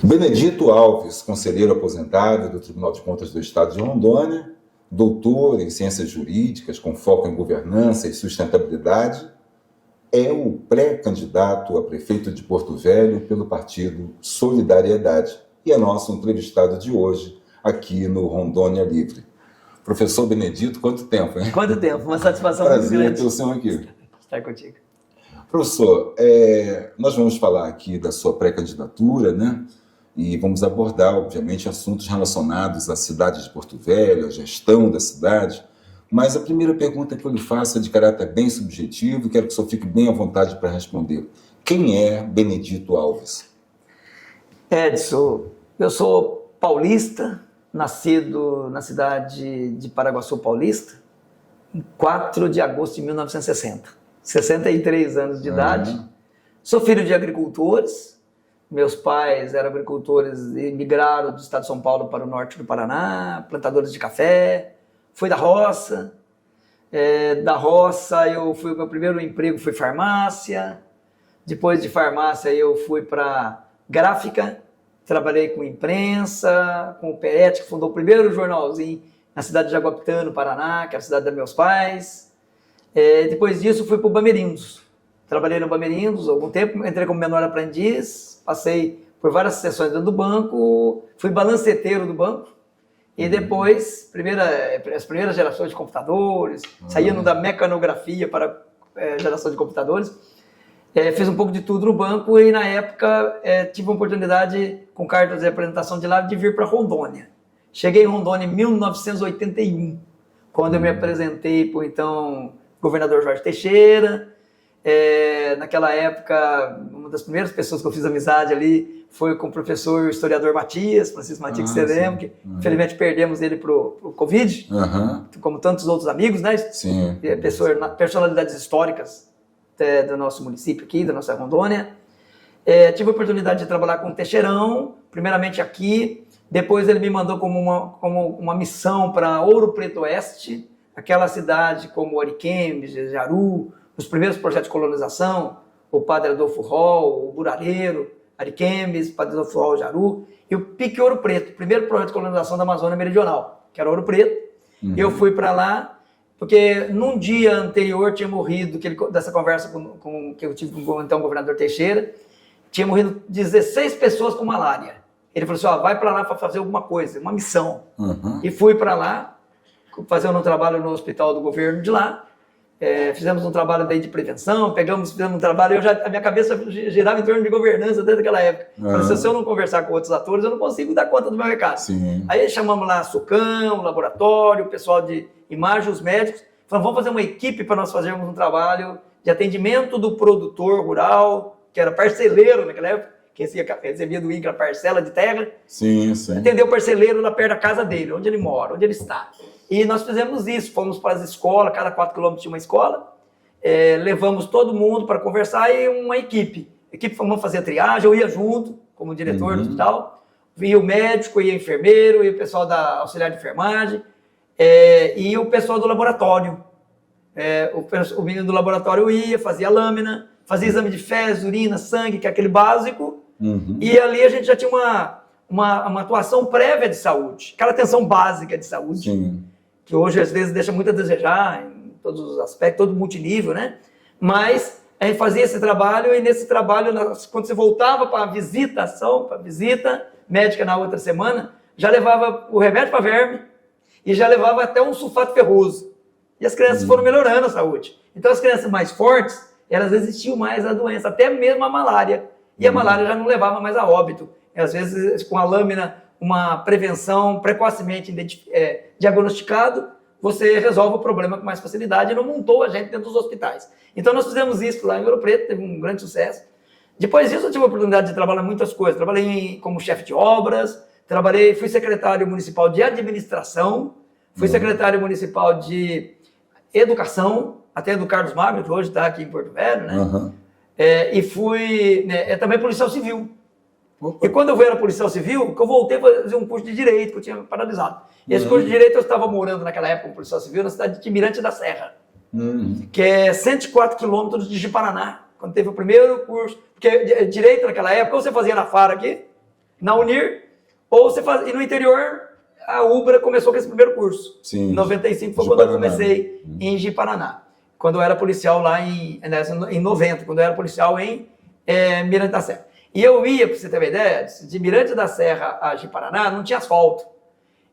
Benedito Alves, conselheiro aposentado do Tribunal de Contas do Estado de Rondônia, doutor em ciências jurídicas com foco em governança e sustentabilidade, é o pré-candidato a prefeito de Porto Velho pelo partido Solidariedade e é nosso entrevistado de hoje aqui no Rondônia Livre. Professor Benedito, quanto tempo, hein? Quanto tempo, uma satisfação muito grande. Prazer ter o senhor aqui. Estar contigo. Professor, nós vamos falar aqui da sua pré-candidatura, né? E vamos abordar, obviamente, assuntos relacionados à cidade de Porto Velho, à gestão da cidade. Mas a primeira pergunta que eu lhe faço é de caráter bem subjetivo e quero que o senhor fique bem à vontade para responder. Quem é Benedito Alves? Edson, eu sou paulista, nascido na cidade de Paraguaçu Paulista, em 4 de agosto de 1960. 63 anos de idade. Sou filho de agricultores. Meus pais eram agricultores e migraram do estado de São Paulo para o norte do Paraná, plantadores de café. Fui da roça. Da roça, meu primeiro emprego foi farmácia. Depois de farmácia, eu fui para gráfica. Trabalhei com imprensa, com o Peretti, que fundou o primeiro jornalzinho na cidade de Jaguapitã, no Paraná, que era a cidade dos meus pais. Depois disso, fui para o Bamerindos. Trabalhei no Bamerindos há algum tempo, entrei como menor aprendiz, passei por várias sessões dentro do banco, fui balanceteiro do banco, e depois, as primeiras gerações de computadores, saíram da mecanografia para geração de computadores, fiz um pouco de tudo no banco e, na época, tive a oportunidade, com cartas de apresentação de lá, de vir para Rondônia. Cheguei em Rondônia em 1981, quando eu me apresentei para o então governador Jorge Teixeira. Naquela época, uma das primeiras pessoas que eu fiz amizade ali foi com o professor historiador Matias, Francisco Matias, que você lembra, que infelizmente perdemos ele para o Covid, como tantos outros amigos, né? Sim. Personalidades históricas do nosso município aqui, da nossa Rondônia. Tive a oportunidade de trabalhar com o Teixeirão, primeiramente aqui, depois ele me mandou como uma missão para Ouro Preto Oeste, aquela cidade como Ariquemes, Jaru, os primeiros projetos de colonização, o Padre Adolfo Hall, o Burareiro, Ariquemes, Padre Adolfo Hall, Jaru, e o Pique Ouro Preto, o primeiro projeto de colonização da Amazônia Meridional, que era Ouro Preto. Eu fui para lá, porque num dia anterior tinha morrido, dessa conversa que eu tive com o então governador Teixeira, tinha morrido 16 pessoas com malária. Ele falou assim, vai para lá para fazer alguma coisa, uma missão. E fui para lá, fazendo um trabalho no hospital do governo de lá. Fizemos um trabalho daí de prevenção, fizemos um trabalho, a minha cabeça girava em torno de governança desde aquela época. Falei, se eu não conversar com outros atores, eu não consigo dar conta do meu recado. Sim. Aí chamamos lá a SUCAM, o laboratório, o pessoal de imagem, os médicos, falamos, vamos fazer uma equipe para nós fazermos um trabalho de atendimento do produtor rural, que era parceleiro naquela época, que recebia do INCRA parcela de terra. Sim, sim. Atender o parceleiro lá perto da casa dele, onde ele mora, onde ele está. E nós fizemos isso, fomos para as escolas, cada 4 quilômetros tinha uma escola, levamos todo mundo para conversar e uma equipe. Vamos fazer a triagem, eu ia junto, como diretor do hospital, ia o médico, ia o enfermeiro, ia o pessoal da auxiliar de enfermagem, e o pessoal do laboratório. O menino do laboratório ia, fazia lâmina, fazia exame de fezes, urina, sangue, que é aquele básico, e ali a gente já tinha uma atuação prévia de saúde, aquela atenção básica de saúde. Sim. Que hoje às vezes deixa muito a desejar em todos os aspectos, todo multinível, né? Mas a gente fazia esse trabalho e nesse trabalho, quando você voltava para a visita médica na outra semana, já levava o remédio para verme e já levava até um sulfato ferroso. E as crianças foram melhorando a saúde. Então as crianças mais fortes, elas resistiam mais à doença, até mesmo à malária. E a malária já não levava mais a óbito. E, às vezes com a lâmina, uma prevenção precocemente diagnosticado, você resolve o problema com mais facilidade e não montou a gente dentro dos hospitais. Então nós fizemos isso lá em Ouro Preto, teve um grande sucesso. Depois disso eu tive a oportunidade de trabalhar muitas coisas. Trabalhei como chefe de obras, fui secretário municipal de administração, fui secretário municipal de educação, até do Carlos Magno, que hoje está aqui em Porto Velho, né? E fui também policial civil. E quando eu era policial civil, que eu voltei a fazer um curso de Direito, que eu tinha paralisado. E esse curso de Direito eu estava morando naquela época como policial civil na cidade de Timirante da Serra, que é 104 quilômetros de Ji-Paraná, quando teve o primeiro curso. Porque Direito naquela época, ou você fazia na FAR aqui, na Unir, ou você faz... E no interior, a Ubra começou com esse primeiro curso. Sim. Em 95 foi quando eu comecei em Ji-Paraná. Quando eu era policial lá em 90, quando eu era policial em Mirante da Serra. E eu ia, para você ter uma ideia, de Mirante da Serra a Ji-Paraná, não tinha asfalto.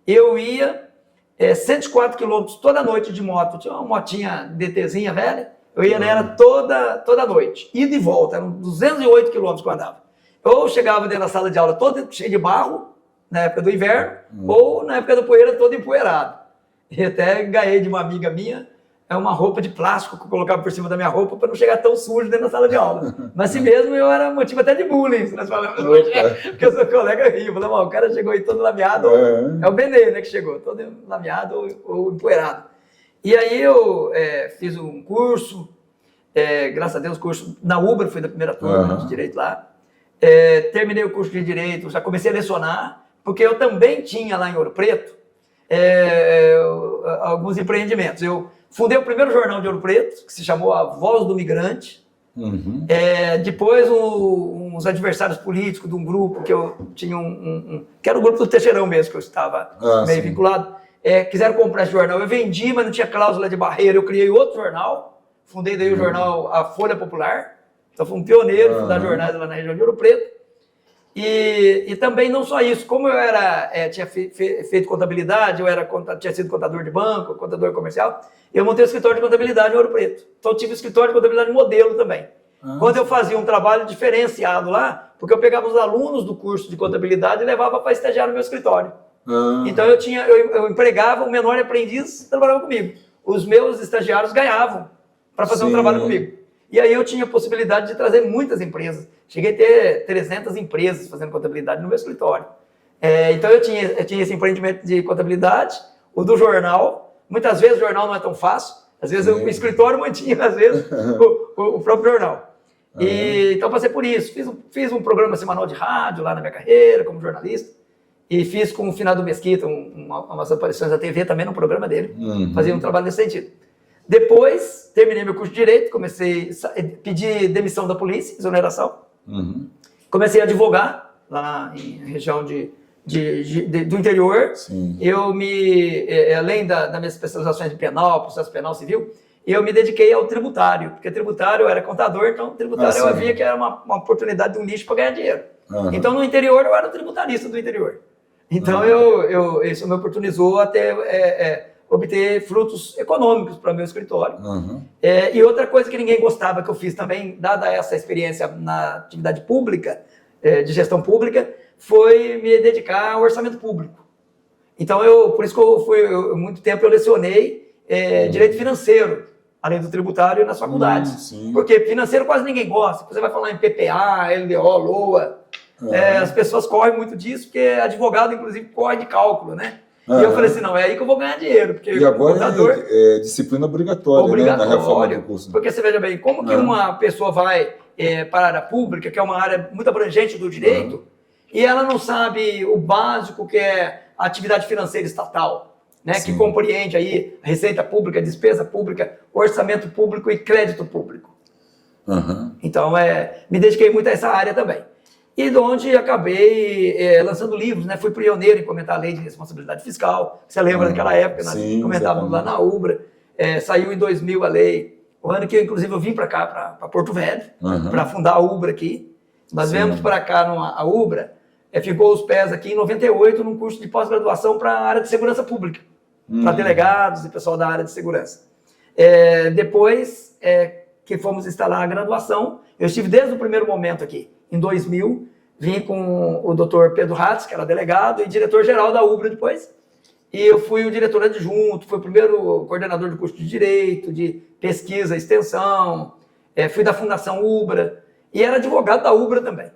Eu ia 104 quilômetros toda noite de moto. Tinha uma motinha DTzinha velha. Eu ia nela toda noite. Ida e volta. Eram 208 quilômetros que eu andava. Ou chegava dentro da sala de aula toda cheia de barro, na época do inverno, ou na época da poeira todo empoeirado. E até ganhei de uma amiga minha uma roupa de plástico que eu colocava por cima da minha roupa para não chegar tão sujo dentro da sala de aula. Mas assim mesmo eu era motivo até de bullying, se nós falamos hoje, porque o seu colega ria, falou, o cara chegou aí todo lameado, é o Benê, né, que chegou, todo lameado ou empoeirado. E aí eu fiz um curso, graças a Deus, curso na Ubra, fui da primeira turma de Direito lá, terminei o curso de Direito, já comecei a lecionar, porque eu também tinha lá em Ouro Preto alguns empreendimentos. Eu fundei o primeiro jornal de Ouro Preto, que se chamou A Voz do Migrante. Depois, uns adversários políticos de um grupo que eu tinha que era o grupo do Teixeirão mesmo, que eu estava meio vinculado, quiseram comprar esse jornal. Eu vendi, mas não tinha cláusula de barreira. Eu criei outro jornal, fundei daí o jornal A Folha Popular. Então, fui um pioneiro, fundar jornais lá na região de Ouro Preto. E também não só isso, como eu tinha feito contabilidade, tinha sido contador de banco, contador comercial, eu montei um escritório de contabilidade em Ouro Preto. Então eu tive um escritório de contabilidade modelo também. Quando eu fazia um trabalho diferenciado lá, porque eu pegava os alunos do curso de contabilidade e levava para estagiar no meu escritório. Então eu empregava o menor aprendiz, trabalhava comigo. Os meus estagiários ganhavam para fazer um trabalho comigo. E aí eu tinha a possibilidade de trazer muitas empresas. Cheguei a ter 300 empresas fazendo contabilidade no meu escritório. Então eu tinha esse empreendimento de contabilidade, o do jornal. Muitas vezes o jornal não é tão fácil. Às vezes o escritório mantinha, às vezes, o próprio jornal. Então passei por isso. Fiz um programa semanal de rádio lá na minha carreira, como jornalista. E fiz com o Finado Mesquita umas aparições na TV também no programa dele. Fazia um trabalho nesse sentido. Depois, terminei meu curso de Direito, comecei a pedir demissão da polícia, exoneração. Comecei a advogar lá na região do interior. Sim. Eu além das minhas especializações em penal, processo penal civil, eu me dediquei ao tributário, porque tributário eu era contador, então tributário eu via que era uma oportunidade de um nicho para ganhar dinheiro. Então no interior eu era o tributarista do interior. Então isso me oportunizou até obter frutos econômicos para o meu escritório. E outra coisa que ninguém gostava que eu fiz também, dada essa experiência na atividade pública, de gestão pública, foi me dedicar ao orçamento público. Então, por isso que muito tempo eu lecionei direito financeiro, além do tributário, nas faculdades. Porque financeiro quase ninguém gosta. Você vai falar em PPA, LDO, LOA. As pessoas correm muito disso, porque advogado, inclusive, corre de cálculo, né? E eu falei assim, não, é aí que eu vou ganhar dinheiro. Porque e agora é disciplina obrigatória, né, na reforma do curso. Porque você veja bem, como que uma pessoa vai para a área pública, que é uma área muito abrangente do direito, e ela não sabe o básico que é a atividade financeira estatal, né, que compreende aí receita pública, despesa pública, orçamento público e crédito público. Então, me dediquei muito a essa área também. E de onde acabei lançando livros, né? Fui pioneiro em comentar a lei de responsabilidade fiscal. Você lembra daquela época, nós comentávamos lá na Ubra. Saiu em 2000 a lei, o ano que inclusive eu vim para cá, para Porto Velho, para fundar a Ubra aqui. Nós viemos para cá, a Ubra, ficou os pés aqui em 98 num curso de pós-graduação para a área de segurança pública, para delegados e pessoal da área de segurança. Depois que fomos instalar a graduação, eu estive desde o primeiro momento aqui. Em 2000, vim com o Dr. Pedro Hatz, que era delegado, e diretor-geral da Ubra depois. E eu fui o diretor adjunto, fui o primeiro coordenador do curso de Direito, de Pesquisa e Extensão, fui da Fundação Ubra, e era advogado da Ubra também.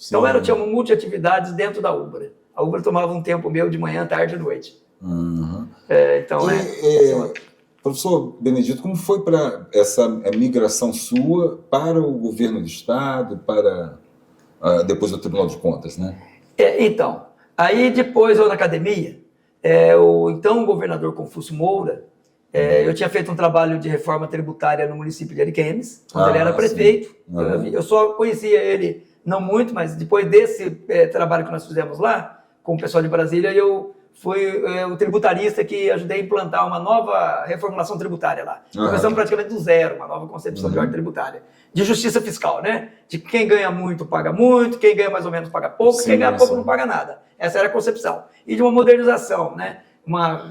Então tinha uma multi-atividades dentro da Ubra. A Ubra tomava um tempo meu de manhã, tarde e noite. Professor Benedito, como foi para essa migração sua para o governo do Estado, depois do Tribunal de Contas, né? Então, aí depois eu na academia, o então governador Confúcio Moura, eu tinha feito um trabalho de reforma tributária no município de Ariquemes, quando ele era prefeito. Eu só conhecia ele não muito, mas depois desse trabalho que nós fizemos lá, com o pessoal de Brasília, eu fui o tributarista que ajudei a implantar uma nova reformulação tributária lá. Começamos praticamente do zero, uma nova concepção de ordem tributária. De justiça fiscal, né? De quem ganha muito paga muito, quem ganha mais ou menos paga pouco, quem ganha pouco não paga nada. Essa era a concepção. E de uma modernização, né? Uma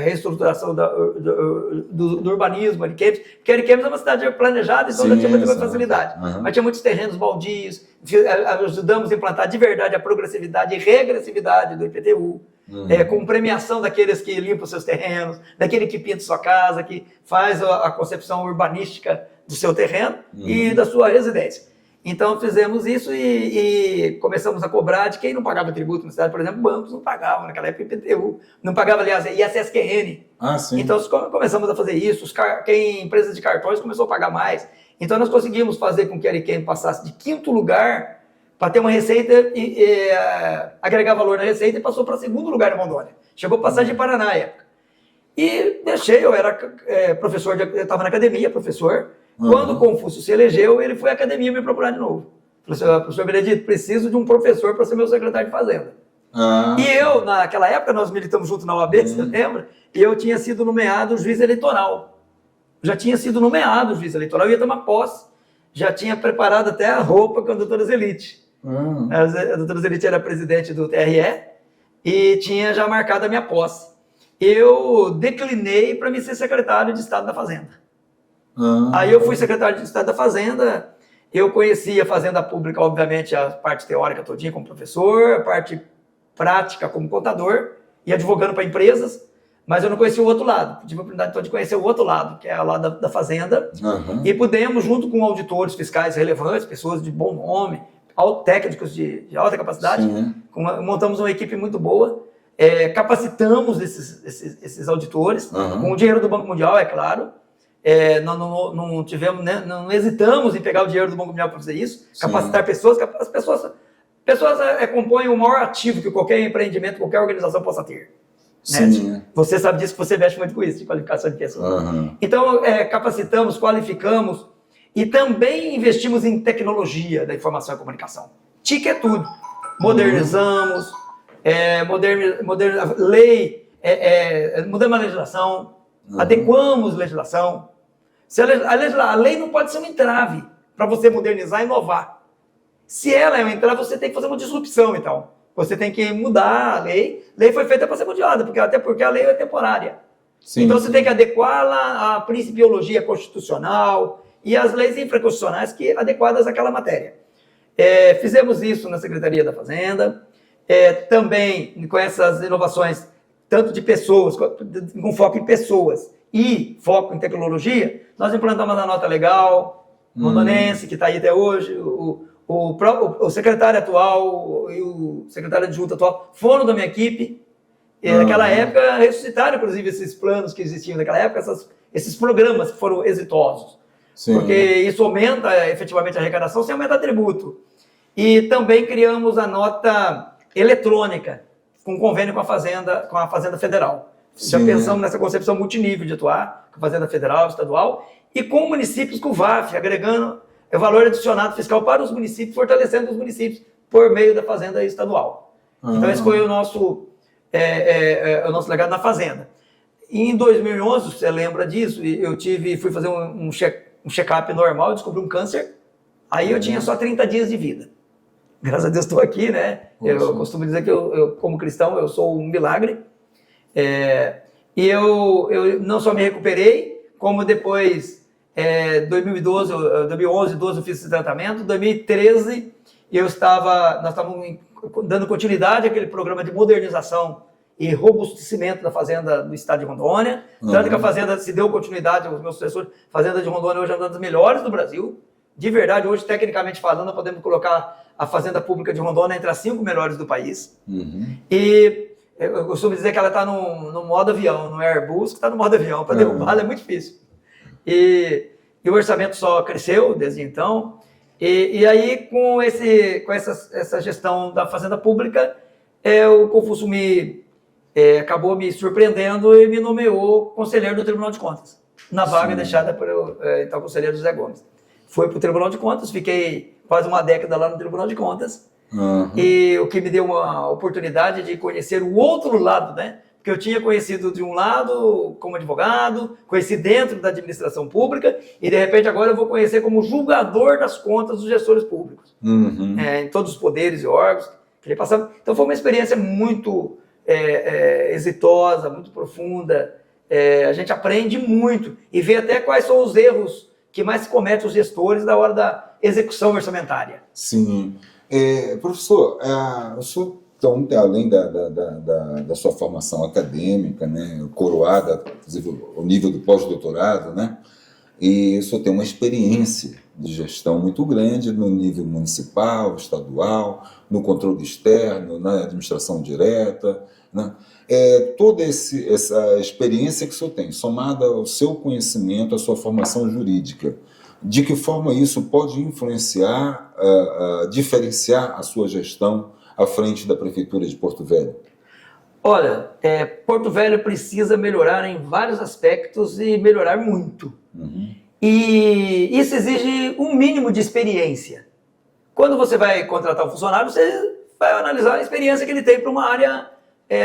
reestruturação do urbanismo, Ariquemes, porque Ariquemes é uma cidade planejada, então já tinha muita facilidade. Mas tinha muitos terrenos baldios, ajudamos a implantar de verdade a progressividade e regressividade do IPTU, com premiação daqueles que limpam seus terrenos, daquele que pinta sua casa, que faz a concepção urbanística do seu terreno e da sua residência. Então fizemos isso e começamos a cobrar de quem não pagava tributo na cidade. Por exemplo, bancos não pagavam naquela época IPTU, não pagava, aliás, ISSQN. Então começamos a fazer isso, empresas de cartões começou a pagar mais. Então nós conseguimos fazer com que a Ariquemes passasse de 5º lugar para ter uma receita e agregar valor na receita e passou para 2º lugar em Rondônia. Chegou a passar de Paraná na época. E eu era professor, eu estava na academia, professor. Quando o Confúcio se elegeu, ele foi à academia me procurar de novo. Falou: professor Benedito, preciso de um professor para ser meu secretário de Fazenda. E eu, naquela época, nós militamos junto na OAB, você lembra? E eu tinha sido nomeado juiz eleitoral. Já tinha sido nomeado juiz eleitoral, eu ia tomar posse. Já tinha preparado até a roupa com a doutora Zelite. A doutora Zelite era presidente do TRE e tinha já marcado a minha posse. Eu declinei para me ser secretário de Estado da Fazenda. Aí eu fui secretário de Estado da Fazenda, eu conhecia a Fazenda Pública, obviamente, a parte teórica todinha como professor, a parte prática como contador e advogando para empresas, mas eu não conhecia o outro lado. Tive a oportunidade então, de conhecer o outro lado, que é o lado da Fazenda, e pudemos, junto com auditores fiscais relevantes, pessoas de bom nome, técnicos de alta capacidade, montamos uma equipe muito boa, capacitamos esses auditores, com o dinheiro do Banco Mundial, é claro. Não tivemos, né, não hesitamos em pegar o dinheiro do Banco Mundial para fazer isso, capacitar pessoas. As pessoas compõem o maior ativo que qualquer empreendimento, qualquer organização possa ter. Né? Você sabe disso, que você mexe muito com isso, de qualificação de pessoas. Então, capacitamos, qualificamos e também investimos em tecnologia da informação e comunicação. TIC é tudo. Modernizamos, mudamos a legislação, adequamos legislação. A lei não pode ser um entrave para você modernizar e inovar. Se ela é um entrave, você tem que fazer uma disrupção, então. Você tem que mudar a lei. A lei foi feita para ser mudada, até porque a lei é temporária. Então você tem que adequá-la à principiologia constitucional e às leis infraconstitucionais adequadas àquela matéria. Fizemos isso na Secretaria da Fazenda. Também com essas inovações, tanto de pessoas, com foco em pessoas e foco em tecnologia, nós implantamos a nota legal rondonense, que está aí até hoje. O secretário atual e o secretário adjunto atual foram da minha equipe. Naquela época, ressuscitaram, inclusive, esses planos que existiam naquela época, esses programas que foram exitosos. Porque isso aumenta efetivamente a arrecadação sem aumentar tributo. E também criamos a nota eletrônica, com convênio com a Fazenda Federal. Já pensamos nessa concepção multinível de atuar com a Fazenda Federal, estadual, e com municípios, com o VAF, agregando valor adicionado fiscal para os municípios, fortalecendo os municípios por meio da Fazenda Estadual. Então esse foi o nosso legado na Fazenda. E em 2011, você lembra disso, eu fui fazer um check-up normal, descobri um câncer, aí eu tinha só 30 dias de vida. Graças a Deus estou aqui, né? Eu costumo dizer que eu, como cristão, eu sou um milagre. E eu não só me recuperei, como depois, 2011, 2012 eu fiz esse tratamento. Em 2013, nós estávamos dando continuidade àquele programa de modernização e robustecimento da Fazenda do Estado de Rondônia. Tanto que a Fazenda se deu continuidade aos meus sucessores. A Fazenda de Rondônia hoje é uma das melhores do Brasil. De verdade, hoje, tecnicamente falando, podemos colocar a Fazenda Pública de Rondônia entre as 5 melhores do país. E eu costumo dizer que ela está no modo avião, no Airbus, que está no modo avião. Para derrubá-la é muito difícil. E o orçamento só cresceu desde então. E aí, com essa gestão da Fazenda Pública, o Confúcio acabou me surpreendendo e me nomeou conselheiro do Tribunal de Contas, na vaga deixada pelo então conselheiro José Gomes. Fui para o Tribunal de Contas, fiquei quase uma década lá no Tribunal de Contas, e o que me deu uma oportunidade de conhecer o outro lado, né? Porque eu tinha conhecido de um lado como advogado, conheci dentro da administração pública, e de repente agora eu vou conhecer como julgador das contas dos gestores públicos, em todos os poderes e órgãos que ele passava. Então foi uma experiência muito exitosa, muito profunda. A gente aprende muito e vê até quais são os erros que mais cometem os gestores na hora da execução orçamentária. Sim. Professor, o senhor, então, além da sua formação acadêmica, né, coroada, inclusive, ao nível do pós-doutorado, né, e o senhor tem uma experiência de gestão muito grande no nível municipal, estadual, no controle externo, na administração direta, né? Toda essa experiência que o senhor tem, somada ao seu conhecimento, à sua formação jurídica, de que forma isso pode influenciar, diferenciar a sua gestão à frente da Prefeitura de Porto Velho? Olha, Porto Velho precisa melhorar em vários aspectos e melhorar muito. E isso exige um mínimo de experiência. Quando você vai contratar um funcionário, você vai analisar a experiência que ele tem para uma área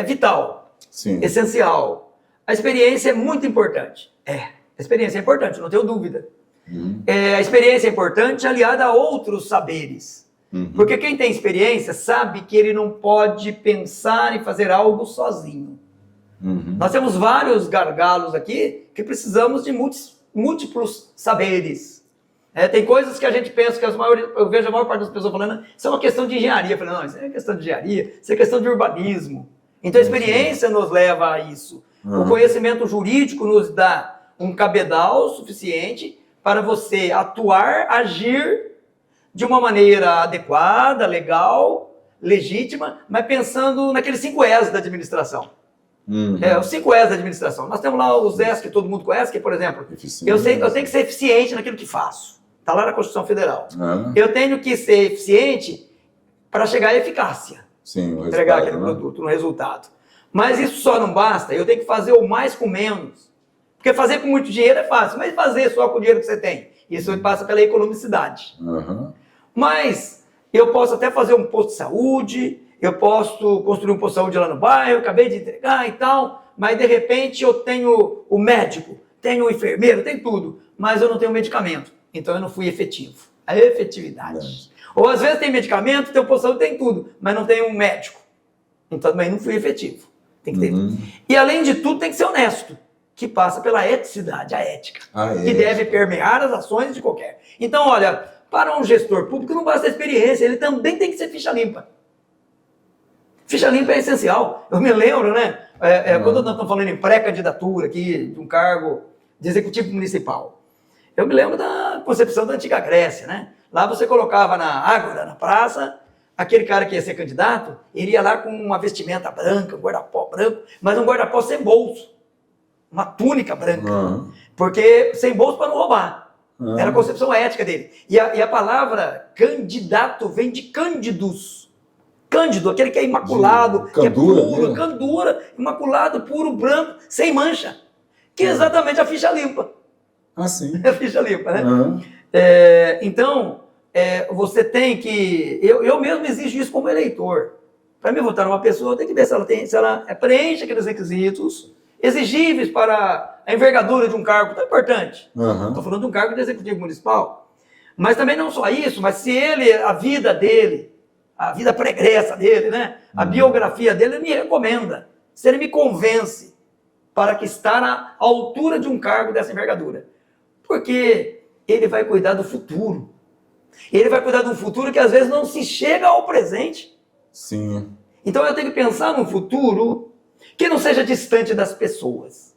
vital, Sim. essencial. A experiência é muito importante. A experiência é importante, não tenho dúvida. A experiência é importante aliada a outros saberes. Porque quem tem experiência sabe que ele não pode pensar em fazer algo sozinho. Nós temos vários gargalos aqui que precisamos de múltiplos saberes. Tem coisas que a gente pensa que eu vejo a maior parte das pessoas falando, isso é uma questão de engenharia. Eu falei, não, isso é questão de engenharia, isso é questão de urbanismo. Então a experiência nos leva a isso. O conhecimento jurídico nos dá um cabedal suficiente para você atuar, agir de uma maneira adequada, legal, legítima, mas pensando naqueles 5 Es da administração. Os 5 Es da administração. Nós temos lá os Es que todo mundo conhece, que, por exemplo, eu tenho que ser eficiente naquilo que faço. Está lá na Constituição Federal. Eu tenho que ser eficiente para chegar à eficácia. Sim, entregar aquele produto, no resultado. Mas isso só não basta, eu tenho que fazer o mais com menos. Porque fazer com muito dinheiro é fácil, mas fazer só com o dinheiro que você tem, isso passa pela economicidade. Mas eu posso até fazer um posto de saúde, eu posso construir um posto de saúde lá no bairro, acabei de entregar e tal, mas de repente eu tenho o médico, tenho o enfermeiro, tenho tudo, mas eu não tenho medicamento. Então eu não fui efetivo. A efetividade. Ou às vezes tem medicamento, tem o posto de saúde, tem tudo, mas não tem um médico. Então também não fui efetivo. Tem que ter tudo. E além de tudo tem que ser honesto, que passa pela eticidade, a ética, que deve permear as ações de qualquer. Então, olha, para um gestor público não basta a experiência, ele também tem que ser ficha limpa. Ficha limpa é essencial. Eu me lembro, né, quando nós estamos falando em pré-candidatura aqui, de um cargo de executivo municipal, eu me lembro da concepção da antiga Grécia, né? Lá você colocava na ágora, na praça, aquele cara que ia ser candidato, iria lá com uma vestimenta branca, um guarda-pó branco, mas um guarda-pó sem bolso, uma túnica branca, porque sem bolso para não roubar. Era a concepção ética dele. E a palavra candidato vem de cândidus. Cândido, aquele que é imaculado, que é puro, candura, imaculado, puro, branco, sem mancha. Que é exatamente a ficha limpa. Sim. A ficha limpa, né? Então, você tem que... Eu mesmo exijo isso como eleitor. Para me votar numa pessoa, eu tenho que ver se ela preenche aqueles requisitos exigíveis para a envergadura de um cargo tão importante. Estou falando de um cargo de executivo municipal. Mas também não só isso, mas se a vida dele, a vida pregressa dele, né? A biografia dele, ele me recomenda. Se ele me convence para que está na altura de um cargo dessa envergadura. Porque ele vai cuidar do futuro. Ele vai cuidar do futuro que às vezes não se chega ao presente. Sim. Então eu tenho que pensar num futuro que não seja distante das pessoas.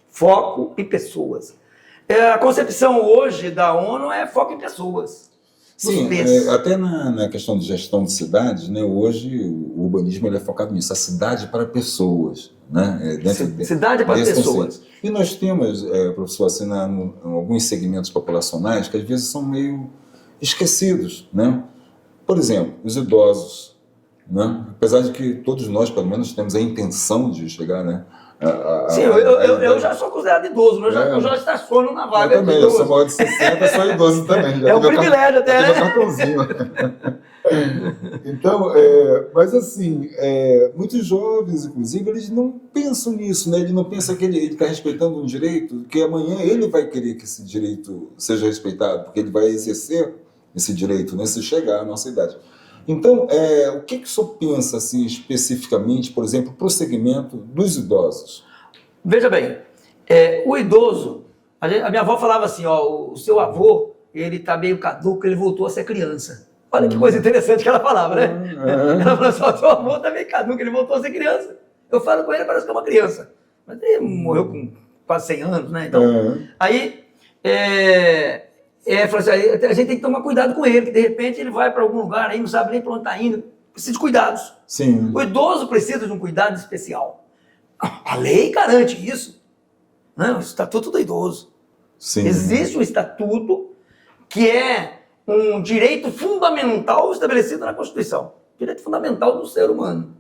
Foco em pessoas. A concepção hoje da ONU é foco em pessoas. Sim, até na questão de gestão de cidades, né, hoje o urbanismo ele é focado nisso, a cidade para pessoas. Né, cidade para pessoas. Conceito. E nós temos, professor, assim, alguns segmentos populacionais que às vezes são meio esquecidos. Né? Por exemplo, os idosos. Né? Apesar de que todos nós, pelo menos, temos a intenção de chegar, né, Sim, eu já sou considerado idoso, eu já estaciono na vaga. Eu também, eu sou maior de 60, sou idoso também. Já é um privilégio até, né? Cartãozinho. Então, mas assim, muitos jovens, inclusive, eles não pensam nisso, né? Ele não pensa que ele está respeitando um direito, que amanhã ele vai querer que esse direito seja respeitado, porque ele vai exercer esse direito, né, se chegar à nossa idade. Então, o que o senhor pensa, assim, especificamente, por exemplo, para o segmento dos idosos? Veja bem, o idoso, a minha avó falava assim, ó, o seu avô, ele está meio caduco, ele voltou a ser criança. Olha que coisa interessante que ela falava, né? Ela falou assim, ó, seu avô está meio caduco, ele voltou a ser criança. Eu falo com ele, parece que é uma criança. Mas ele morreu com quase 100 anos, né? Então, aí, falou assim, a gente tem que tomar cuidado com ele, que de repente ele vai para algum lugar, aí não sabe nem para onde está indo. Precisa de cuidados. Sim. O idoso precisa de um cuidado especial. A lei garante isso. Né? O Estatuto do Idoso. Sim. Existe um estatuto que é um direito fundamental estabelecido na Constituição. Direito fundamental do ser humano.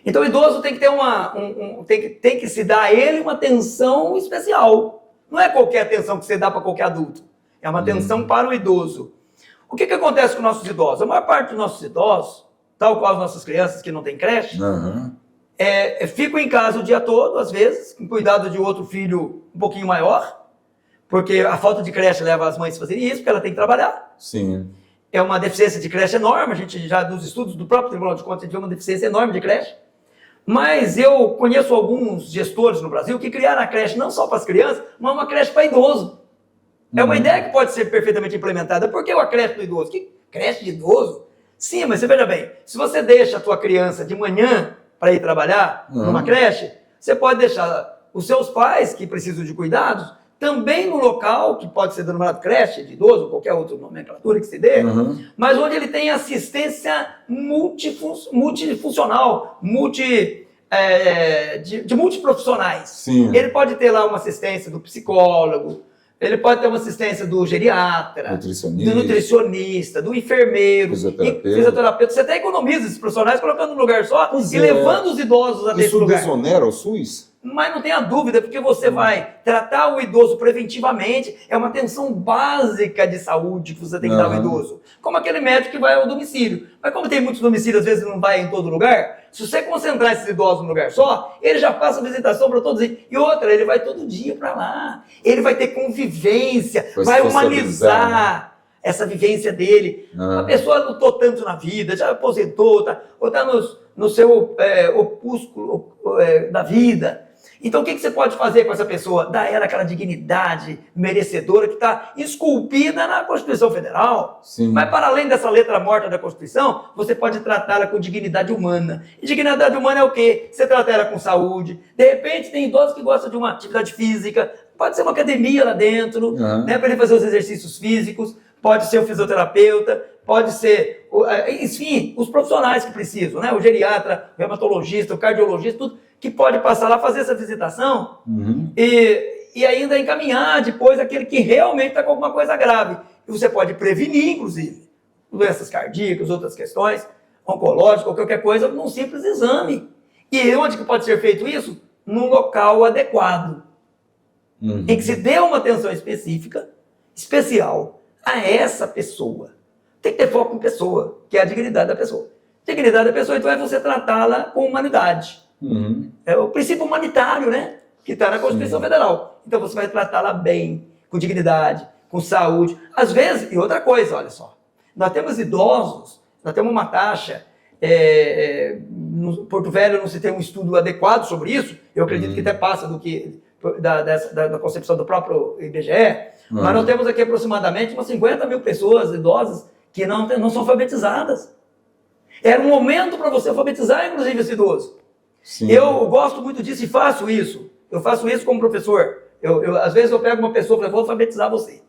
Então o idoso tem que ter tem que se dar a ele uma atenção especial. Não é qualquer atenção que você dá para qualquer adulto. É uma atenção para o idoso. O que acontece com nossos idosos? A maior parte dos nossos idosos, tal qual as nossas crianças que não têm creche, ficam em casa o dia todo, às vezes, com cuidado de outro filho um pouquinho maior, porque a falta de creche leva as mães a fazerem isso, porque ela tem que trabalhar. Sim. É uma deficiência de creche enorme, a gente já, nos estudos do próprio Tribunal de Contas, a gente vê uma deficiência enorme de creche. Mas eu conheço alguns gestores no Brasil que criaram a creche não só para as crianças, mas uma creche para idoso. É uma ideia que pode ser perfeitamente implementada. Por que a creche do idoso? Que creche de idoso? Sim, mas você veja bem, se você deixa a tua criança de manhã para ir trabalhar numa creche, você pode deixar os seus pais, que precisam de cuidados, também no local, que pode ser denominado creche de idoso, ou qualquer outra nomenclatura que se dê, mas onde ele tem assistência multifuncional, de multiprofissionais. Sim. Ele pode ter lá uma assistência do psicólogo, ele pode ter uma assistência do geriatra, do nutricionista, do enfermeiro, fisioterapeuta. Você até economiza esses profissionais colocando num lugar só levando os idosos até esse lugar. Isso desonera o SUS? Mas não tenha dúvida, porque você vai tratar o idoso preventivamente, é uma atenção básica de saúde que você tem que dar ao idoso. Como aquele médico que vai ao domicílio. Mas como tem muitos domicílios, às vezes não vai em todo lugar, se você concentrar esses idosos num lugar só, ele já passa a visitação para todos eles. E outra, ele vai todo dia para lá. Ele vai ter convivência, vai humanizar essa vivência dele. A pessoa lutou tanto na vida, já aposentou, ou está no seu opúsculo da vida. Então, o que você pode fazer com essa pessoa? Dar ela aquela dignidade merecedora que está esculpida na Constituição Federal. Sim. Mas, para além dessa letra morta da Constituição, você pode tratá-la com dignidade humana. E dignidade humana é o quê? Você trata ela com saúde. De repente, tem idosos que gostam de uma atividade física. Pode ser uma academia lá dentro, né, para ele fazer os exercícios físicos. Pode ser o fisioterapeuta, pode ser, enfim, os profissionais que precisam, né? O geriatra, o reumatologista, o cardiologista, tudo que pode passar lá, fazer essa visitação e ainda encaminhar depois aquele que realmente está com alguma coisa grave. E você pode prevenir, inclusive, doenças cardíacas, outras questões, oncológicas, qualquer coisa, num simples exame. E onde que pode ser feito isso? Num local adequado, em que se dê uma atenção específica, especial, a essa pessoa. Tem que ter foco em pessoa, que é a dignidade da pessoa. Dignidade da pessoa, então, é você tratá-la com humanidade. É o princípio humanitário, né? Que está na Constituição Federal. Então, você vai tratá-la bem, com dignidade, com saúde. Às vezes, e outra coisa, olha só. Nós temos idosos, nós temos uma taxa, no Porto Velho não se tem um estudo adequado sobre isso, eu acredito que até passa da concepção do próprio IBGE, mas nós temos aqui aproximadamente umas 50 mil pessoas idosas que não são alfabetizadas. Era um momento para você alfabetizar, inclusive, esse idoso. Sim. Eu gosto muito disso e faço isso. Eu faço isso como professor. Às vezes eu pego uma pessoa e falo, vou alfabetizar você.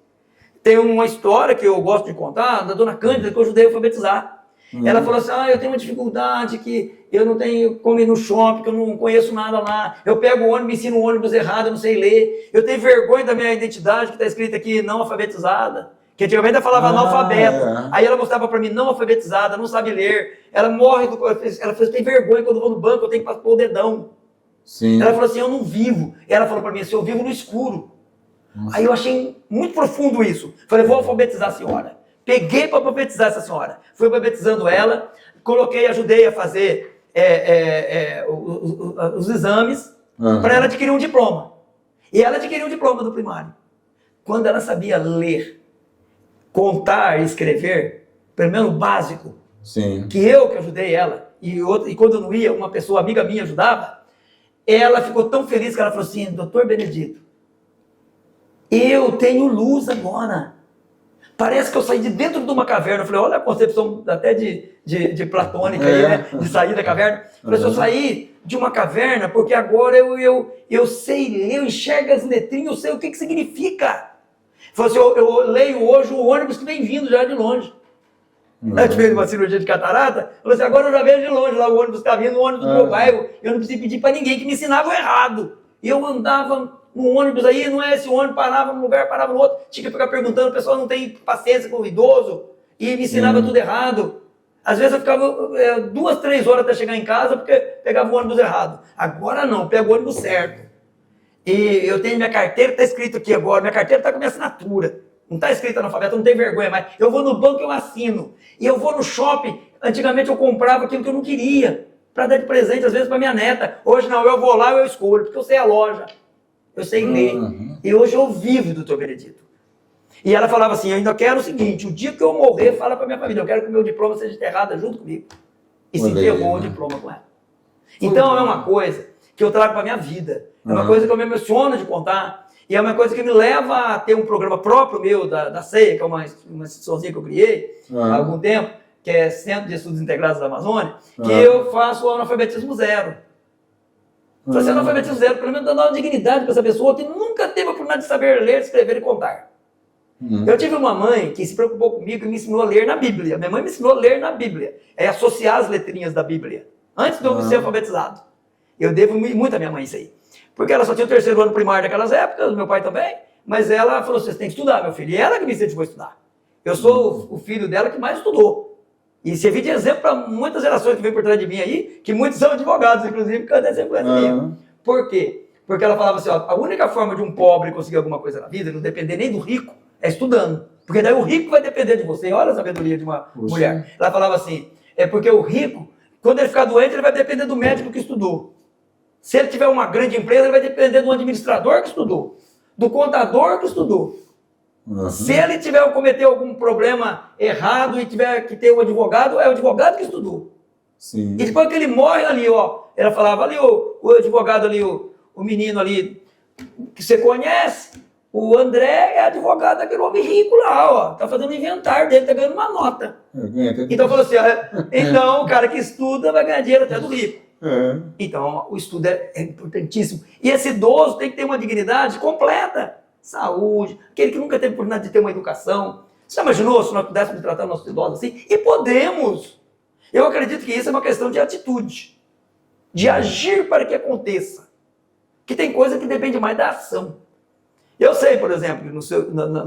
Tem uma história que eu gosto de contar, da dona Cândida, que eu ajudei a alfabetizar. Ela falou assim, eu tenho uma dificuldade que eu não tenho como ir no shopping, que eu não conheço nada lá. Eu pego o ônibus, me ensino o ônibus errado, eu não sei ler. Eu tenho vergonha da minha identidade, que está escrita aqui, não alfabetizada. Que antigamente ela falava analfabeto. Aí ela mostrava para mim, não alfabetizada, não sabe ler. Ela morre, ela tem vergonha quando eu vou no banco, eu tenho que pôr o dedão. Sim. Ela falou assim, eu não vivo. Ela falou para mim assim, eu vivo no escuro. Aí eu achei muito profundo isso. Falei, vou alfabetizar a senhora. Peguei para alfabetizar essa senhora. Fui alfabetizando ela, coloquei, ajudei a fazer os exames para ela adquirir um diploma. E ela adquiriu um diploma do primário. Quando ela sabia ler, contar e escrever, pelo menos o básico, Sim. que ajudei ela, e quando eu não ia, uma pessoa amiga minha ajudava, ela ficou tão feliz que ela falou assim, doutor Benedito, eu tenho luz agora. Parece que eu saí de dentro de uma caverna. Eu falei, olha a concepção até de platônica aí, né? De sair da caverna. Eu falei, eu saí de uma caverna porque agora eu sei ler, eu enxergo as letrinhas, eu sei o que significa. Falei assim, eu leio hoje o ônibus que vem vindo já de longe. Eu tive uma cirurgia de catarata, falei assim, agora eu já vejo de longe lá o ônibus está vindo, o ônibus do meu bairro. Eu não precisei pedir para ninguém que me ensinava o errado. E eu andava no ônibus aí, não é esse ônibus, parava num lugar, parava no outro, tinha que ficar perguntando, o pessoal não tem paciência com o idoso, e me ensinava tudo errado. Às vezes eu ficava 2, 3 horas até chegar em casa, porque pegava o ônibus errado. Agora não, pego o ônibus certo. E eu tenho minha carteira, está escrito aqui agora, minha carteira está com minha assinatura. Não está escrito analfabeto, não tem vergonha mais. Eu vou no banco, eu assino. E eu vou no shopping, antigamente eu comprava aquilo que eu não queria, para dar de presente, às vezes, para minha neta. Hoje não, eu vou lá, eu escolho, porque eu sei a loja. Eu sei ler. E hoje eu vivo, doutor Benedito. E ela falava assim, eu ainda quero o seguinte, o dia que eu morrer, fala para minha família, eu quero que o meu diploma seja enterrado junto comigo. E se enterrou o diploma com ela. Então é uma coisa que eu trago para minha vida. É uma coisa que eu me emociono de contar. E é uma coisa que me leva a ter um programa próprio meu, da CEIA, que é uma instituiçãozinha que eu criei há algum tempo, que é Centro de Estudos Integrados da Amazônia, que eu faço o analfabetismo zero. Fazer analfabetismo zero, pelo menos dando uma dignidade para essa pessoa que nunca teve a oportunidade de saber ler, escrever e contar. Eu tive uma mãe que se preocupou comigo e me ensinou a ler na Bíblia. Minha mãe me ensinou a ler na Bíblia. É associar as letrinhas da Bíblia. Antes de eu ser alfabetizado. Eu devo muito à minha mãe isso aí. Porque ela só tinha o 3º ano primário naquelas épocas, meu pai também. Mas ela falou assim, você tem que estudar, meu filho. E ela que me incentivou a estudar. Eu sou o filho dela que mais estudou. E servi de exemplo para muitas gerações que vêm por trás de mim aí, que muitos são advogados, inclusive, que eu dei sempre minha. Por quê? Porque ela falava assim, ó, a única forma de um pobre conseguir alguma coisa na vida, não depender nem do rico, é estudando. Porque daí o rico vai depender de você. Olha a sabedoria de uma mulher. Ela falava assim, é porque o rico, quando ele ficar doente, ele vai depender do médico que estudou. Se ele tiver uma grande empresa, ele vai depender do administrador que estudou, do contador que estudou. Se ele cometer algum problema errado e tiver que ter um advogado, é o advogado que estudou. Sim. E depois que ele morre ali, ó, ela falava ali, o advogado ali, o menino ali, que você conhece, o André é advogado daquele homem rico lá, ó, tá fazendo o inventário dele, tá ganhando uma nota. Então falou assim, então o cara que estuda vai ganhar dinheiro até do rico. Então o estudo é importantíssimo. E esse idoso tem que ter uma dignidade completa. Saúde, aquele que nunca teve oportunidade de ter uma educação. Você já imaginou se nós pudéssemos tratar nossos idosos assim? E podemos. Eu acredito que isso é uma questão de atitude, de agir para que aconteça. Que tem coisa que depende mais da ação. Eu sei, por exemplo,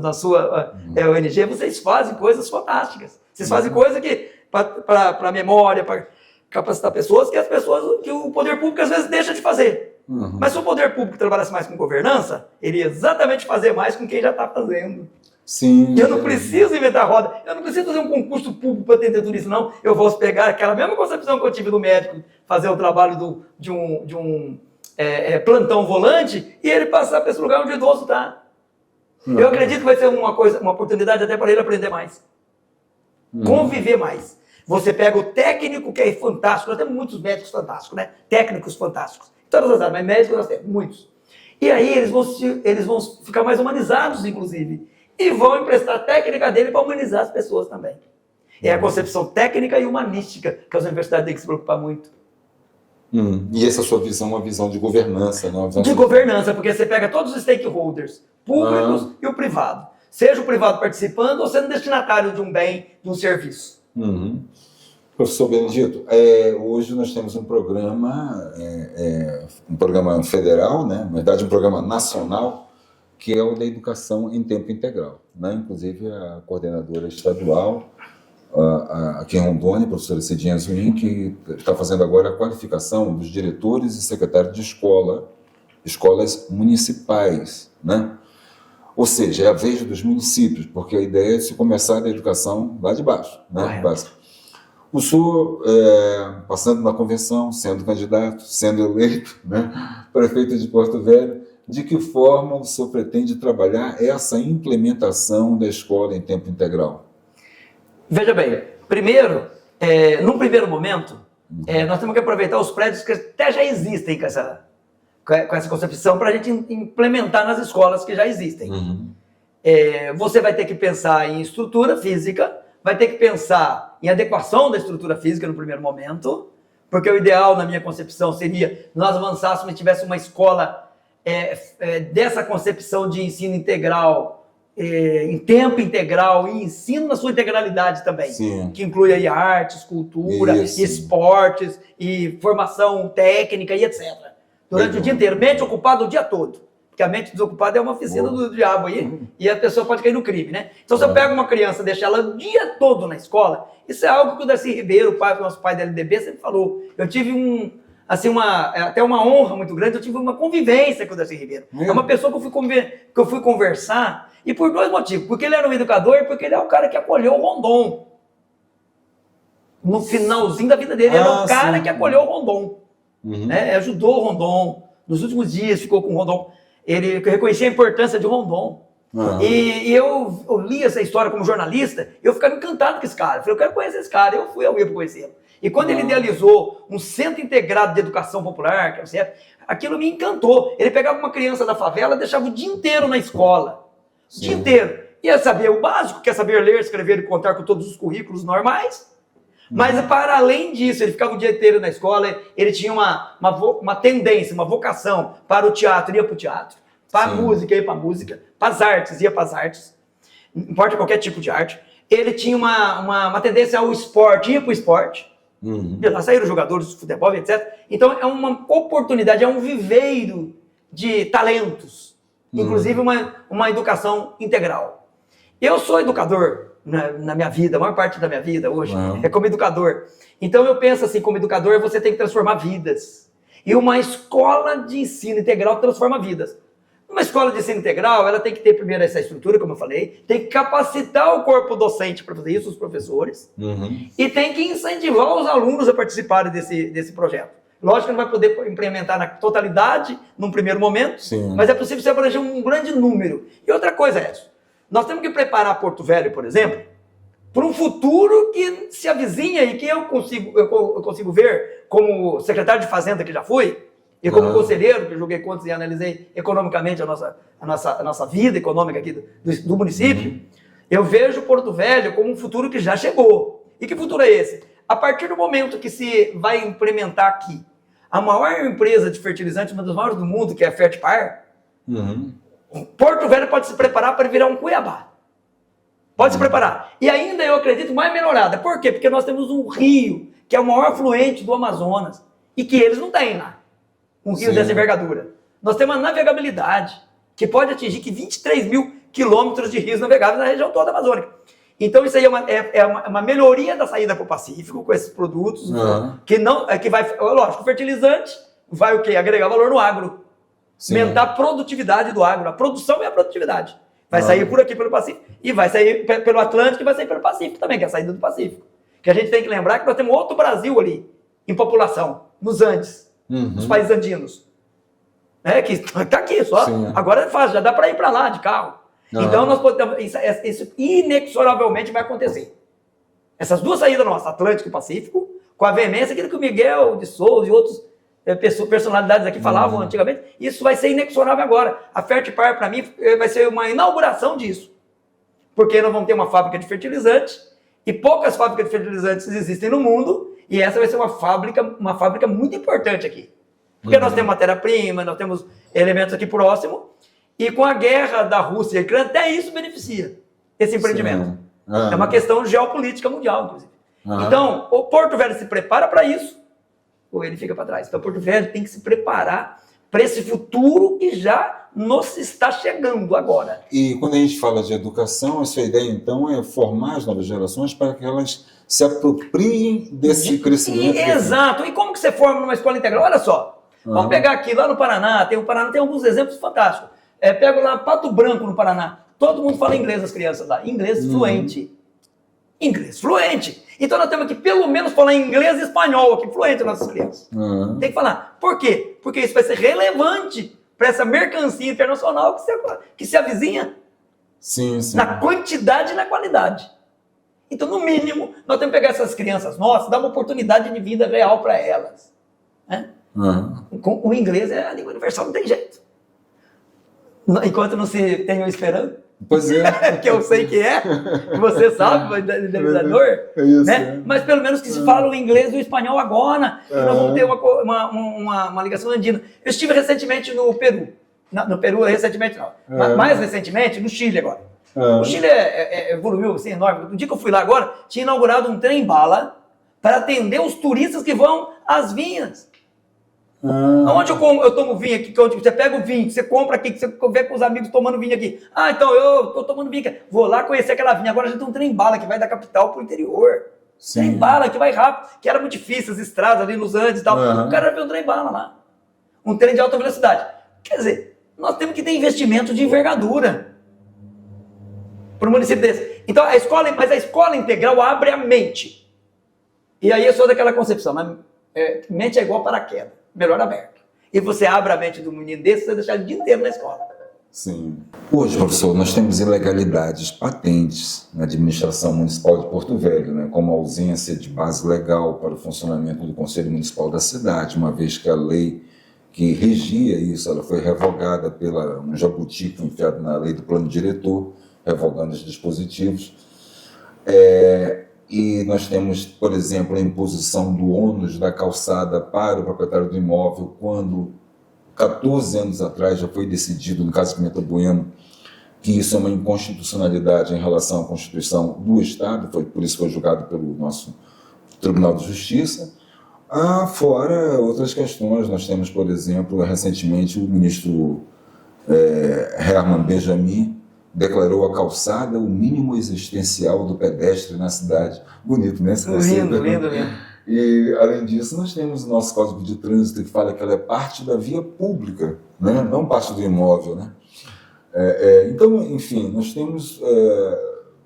na sua ONG, vocês fazem coisas fantásticas. Vocês fazem coisas que, para a memória, para capacitar pessoas, que o poder público às vezes deixa de fazer. Mas se o poder público trabalhasse mais com governança, ele ia exatamente fazer mais com quem já está fazendo. Sim. Eu não preciso inventar roda, eu não preciso fazer um concurso público para atender tudo isso, não. Eu vou pegar aquela mesma concepção que eu tive do médico, fazer o trabalho de um plantão volante, e ele passar para esse lugar onde o idoso está. Eu acredito que vai ser uma oportunidade até para ele aprender mais. Conviver mais. Você pega o técnico, que é fantástico, nós temos muitos médicos fantásticos, né? Técnicos fantásticos. Todas as áreas, mas médicos nós temos, muitos. E aí eles vão ficar mais humanizados, inclusive. E vão emprestar a técnica dele para humanizar as pessoas também. É a concepção técnica e humanística que as universidades têm que se preocupar muito. E essa sua visão é uma visão de governança, não? De governança, porque você pega todos os stakeholders, públicos e o privado. Seja o privado participando ou sendo destinatário de um bem, de um serviço. Professor Benedito, hoje nós temos um programa federal, né? Na verdade um programa nacional, que é o da educação em tempo integral, né? Inclusive a coordenadora estadual, aqui em Rondônia, a professora Cidinha Zuin, que está fazendo agora a qualificação dos diretores e secretários de escolas municipais, né? Ou seja, é a vez dos municípios, porque a ideia é se começar da educação lá de baixo, né? Básica. O senhor, passando na convenção, sendo candidato, sendo eleito, né, prefeito de Porto Velho, de que forma o senhor pretende trabalhar essa implementação da escola em tempo integral? Veja bem, primeiro, num primeiro momento, nós temos que aproveitar os prédios que até já existem com essa concepção para a gente implementar nas escolas que já existem. Você vai ter que pensar em estrutura física, vai ter que pensar em adequação da estrutura física no primeiro momento, porque o ideal, na minha concepção, seria nós avançássemos e tivéssemos uma escola dessa concepção de ensino integral, em tempo integral e ensino na sua integralidade também. Sim. Que inclui aí artes, cultura, esportes e formação técnica e etc. Durante o dia inteiro, mente ocupada o dia todo. Porque a mente desocupada é uma oficina do diabo aí, e a pessoa pode cair no crime, né? Então, se eu pego uma criança e deixo ela o dia todo na escola, isso é algo que o Darcy Ribeiro, o nosso pai da LDB, sempre falou. Eu tive até uma honra muito grande, eu tive uma convivência com o Darcy Ribeiro. É uma pessoa que eu fui conversar, e por dois motivos. Porque ele era um educador e porque ele é o cara que acolheu o Rondon. No finalzinho da vida dele, ele era o cara que acolheu o Rondon. Ajudou o Rondon. Nos últimos dias ficou com o Rondon. Ele reconhecia a importância de Rondon. E eu li essa história como jornalista, eu ficava encantado com esse cara. Eu falei, eu quero conhecer esse cara. Eu fui ao IEP conhecê-lo. E quando ele idealizou um centro integrado de educação popular, que é o CEP, aquilo me encantou. Ele pegava uma criança da favela e deixava o dia inteiro na escola. O dia inteiro. Ia saber o básico, quer saber ler, escrever e contar com todos os currículos normais. Mas, para além disso, ele ficava o dia inteiro na escola, ele tinha uma tendência, uma vocação para o teatro, ia para o teatro, para a música, ia para a música, para as artes, ia para as artes, não importa qualquer tipo de arte. Ele tinha uma tendência ao esporte, ia para o esporte, de lá saíram jogadores de futebol, etc. Então, é uma oportunidade, é um viveiro de talentos, inclusive uma educação integral. Eu sou educador na minha vida, a maior parte da minha vida hoje é como educador. Então eu penso assim, como educador você tem que transformar vidas. E uma escola de ensino integral transforma vidas. Uma escola de ensino integral, ela tem que ter primeiro essa estrutura, como eu falei, tem que capacitar o corpo docente para fazer isso, os professores, e tem que incentivar os alunos a participarem desse projeto. Lógico que não vai poder implementar na totalidade num primeiro momento, mas é possível você abranger um grande número. E outra coisa é isso. Nós temos que preparar Porto Velho, por exemplo, para um futuro que se avizinha e que eu consigo ver como secretário de Fazenda que já fui, e como conselheiro, que joguei contas e analisei economicamente a nossa vida econômica aqui do município, eu vejo Porto Velho como um futuro que já chegou. E que futuro é esse? A partir do momento que se vai implementar aqui a maior empresa de fertilizantes, uma das maiores do mundo, que é a Fertipar, Porto Velho pode se preparar para virar um Cuiabá. Pode se preparar. E ainda eu acredito mais melhorada. Por quê? Porque nós temos um rio, que é o maior afluente do Amazonas, e que eles não têm lá. Um rio dessa envergadura. Nós temos uma navegabilidade, que pode atingir 23 mil quilômetros de rios navegáveis na região toda amazônica. Então isso aí é uma melhoria da saída para o Pacífico, com esses produtos, que vai, lógico, o fertilizante vai o quê? Agregar valor no agro. Aumentar a produtividade do agro. A produção é a produtividade. Vai sair por aqui pelo Pacífico, e vai sair pelo Atlântico, e vai sair pelo Pacífico também, que é a saída do Pacífico. Que a gente tem que lembrar que nós temos outro Brasil ali, em população, nos Andes, nos países andinos. Que está aqui só. Agora é fácil, já dá para ir para lá de carro. Então nós podemos, isso inexoravelmente vai acontecer. Essas duas saídas nossas, Atlântico e Pacífico, com a veemência que o Miguel de Souza e outros personalidades aqui falavam antigamente, isso vai ser inexorável agora. A Fertipar, para mim, vai ser uma inauguração disso. Porque nós vamos ter uma fábrica de fertilizante, e poucas fábricas de fertilizantes existem no mundo, e essa vai ser uma fábrica muito importante aqui. Porque nós temos matéria-prima, nós temos elementos aqui próximo, e com a guerra da Rússia e a Ucrânia, até isso beneficia esse empreendimento. É uma questão geopolítica mundial, inclusive. Então, o Porto Velho se prepara para isso, ou ele fica para trás. Então, Porto Velho tem que se preparar para esse futuro que já nos está chegando agora. E quando a gente fala de educação, a sua ideia, então, é formar as novas gerações para que elas se apropriem desse crescimento. Exato. E como que você forma numa escola integral? Olha só, vamos pegar aqui, lá no Paraná tem alguns exemplos fantásticos. Pego lá Pato Branco, no Paraná. Todo mundo fala inglês, as crianças lá. Inglês fluente. Inglês fluente. Então nós temos que pelo menos falar inglês e espanhol aqui, fluente nas nossas crianças. Tem que falar. Por quê? Porque isso vai ser relevante para essa mercancia internacional que se avizinha. Sim, sim. Na quantidade e na qualidade. Então, no mínimo, nós temos que pegar essas crianças nossas, dar uma oportunidade de vida real para elas. Né? O inglês é a língua universal, não tem jeito. Enquanto não se tem o esperando. Pois é. Que eu sei que você sabe, idealizador, né? Mas pelo menos que se fala o inglês e o espanhol agora, e nós vamos ter uma ligação andina. Eu estive recentemente no Peru. No Peru, recentemente não. Mais recentemente, no Chile agora. O Chile evoluiu assim, enorme. No dia que eu fui lá agora, tinha inaugurado um trem-bala para atender os turistas que vão às vinhas. Onde eu tomo vinho aqui, onde você pega o vinho, você compra aqui, que você vê com os amigos tomando vinho aqui. Então eu tô tomando vinho aqui. Vou lá conhecer aquela vinha. Agora a gente tem um trem-bala que vai da capital pro interior. Trem-bala que vai rápido, que era muito difícil, as estradas ali nos Andes e tal. O cara vê um trem-bala lá. Um trem de alta velocidade. Quer dizer, nós temos que ter investimento de envergadura para o município desse. Então, mas a escola integral abre a mente. E aí eu sou daquela concepção, mas mente é igual paraquedas, melhor aberto. E você abre a mente do menino desse, você deixa ele o dia inteiro na escola. Sim. Hoje, professor, nós temos ilegalidades patentes na administração municipal de Porto Velho, né, como a ausência de base legal para o funcionamento do Conselho Municipal da cidade, uma vez que a lei que regia isso, ela foi revogada pela um jabuti que foi enfiado na lei do plano diretor, revogando os dispositivos. E nós temos, por exemplo, a imposição do ônus da calçada para o proprietário do imóvel, quando 14 anos atrás já foi decidido, no caso de Pimenta Bueno, que isso é uma inconstitucionalidade em relação à Constituição do Estado, por isso foi julgado pelo nosso Tribunal de Justiça. Fora outras questões, nós temos, por exemplo, recentemente o ministro Herman Benjamin declarou a calçada o mínimo existencial do pedestre na cidade. Bonito, né? Lindo, lindo, lindo. E, além disso, nós temos o nosso Código de Trânsito que fala que ela é parte da via pública, né? Não parte do imóvel, né? Então, enfim, nós temos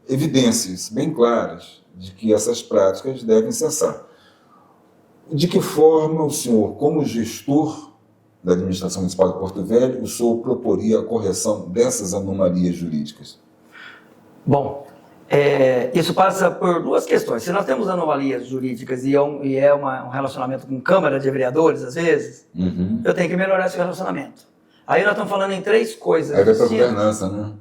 evidências bem claras de que essas práticas devem cessar. De que forma o senhor, como gestor da administração municipal de Porto Velho, o senhor proporia a correção dessas anomalias jurídicas? Bom, isso passa por duas questões. Se nós temos anomalias jurídicas e é um relacionamento com Câmara de Vereadores, às vezes, eu tenho que melhorar esse relacionamento. Aí nós estamos falando em três coisas. Aí vai para a governança, né?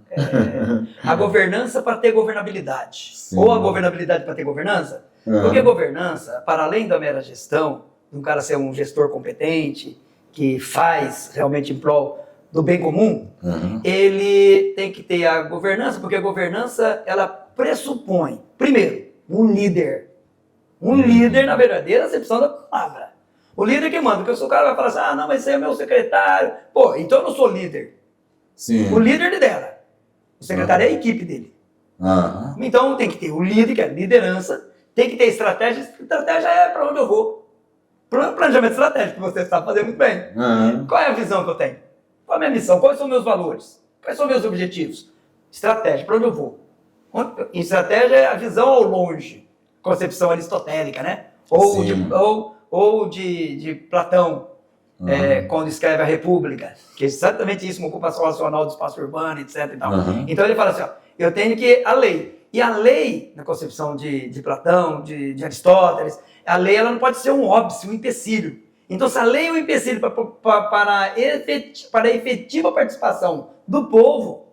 A governança para ter governabilidade. Sim. Ou a governabilidade para ter governança. Porque governança, para além da mera gestão, de um cara ser um gestor competente, que faz realmente em prol do bem comum, ele tem que ter a governança, porque a governança, ela pressupõe, primeiro, um líder. Um líder na verdadeira acepção da palavra. O líder que manda, porque o cara vai falar assim, não, mas esse é meu secretário. Pô, então eu não sou líder. Sim. O líder lidera. O secretário é a equipe dele. Então tem que ter o líder, que é a liderança, tem que ter estratégia. Estratégia é para onde eu vou. Planejamento estratégico, que você sabe fazer muito bem. Qual é a visão que eu tenho? Qual é a minha missão? Quais são meus valores? Quais são meus objetivos? Estratégia, para onde eu vou? Estratégia é a visão ao longe. Concepção aristotélica, né? Ou de Platão, quando escreve a República, que é exatamente isso, uma ocupação racional do espaço urbano, etc. E tal. Então ele fala assim, eu tenho que a lei. E a lei, na concepção de Platão, de Aristóteles, a lei ela não pode ser um óbice, um empecilho. Então, se a lei é um empecilho para a efetiva participação do povo,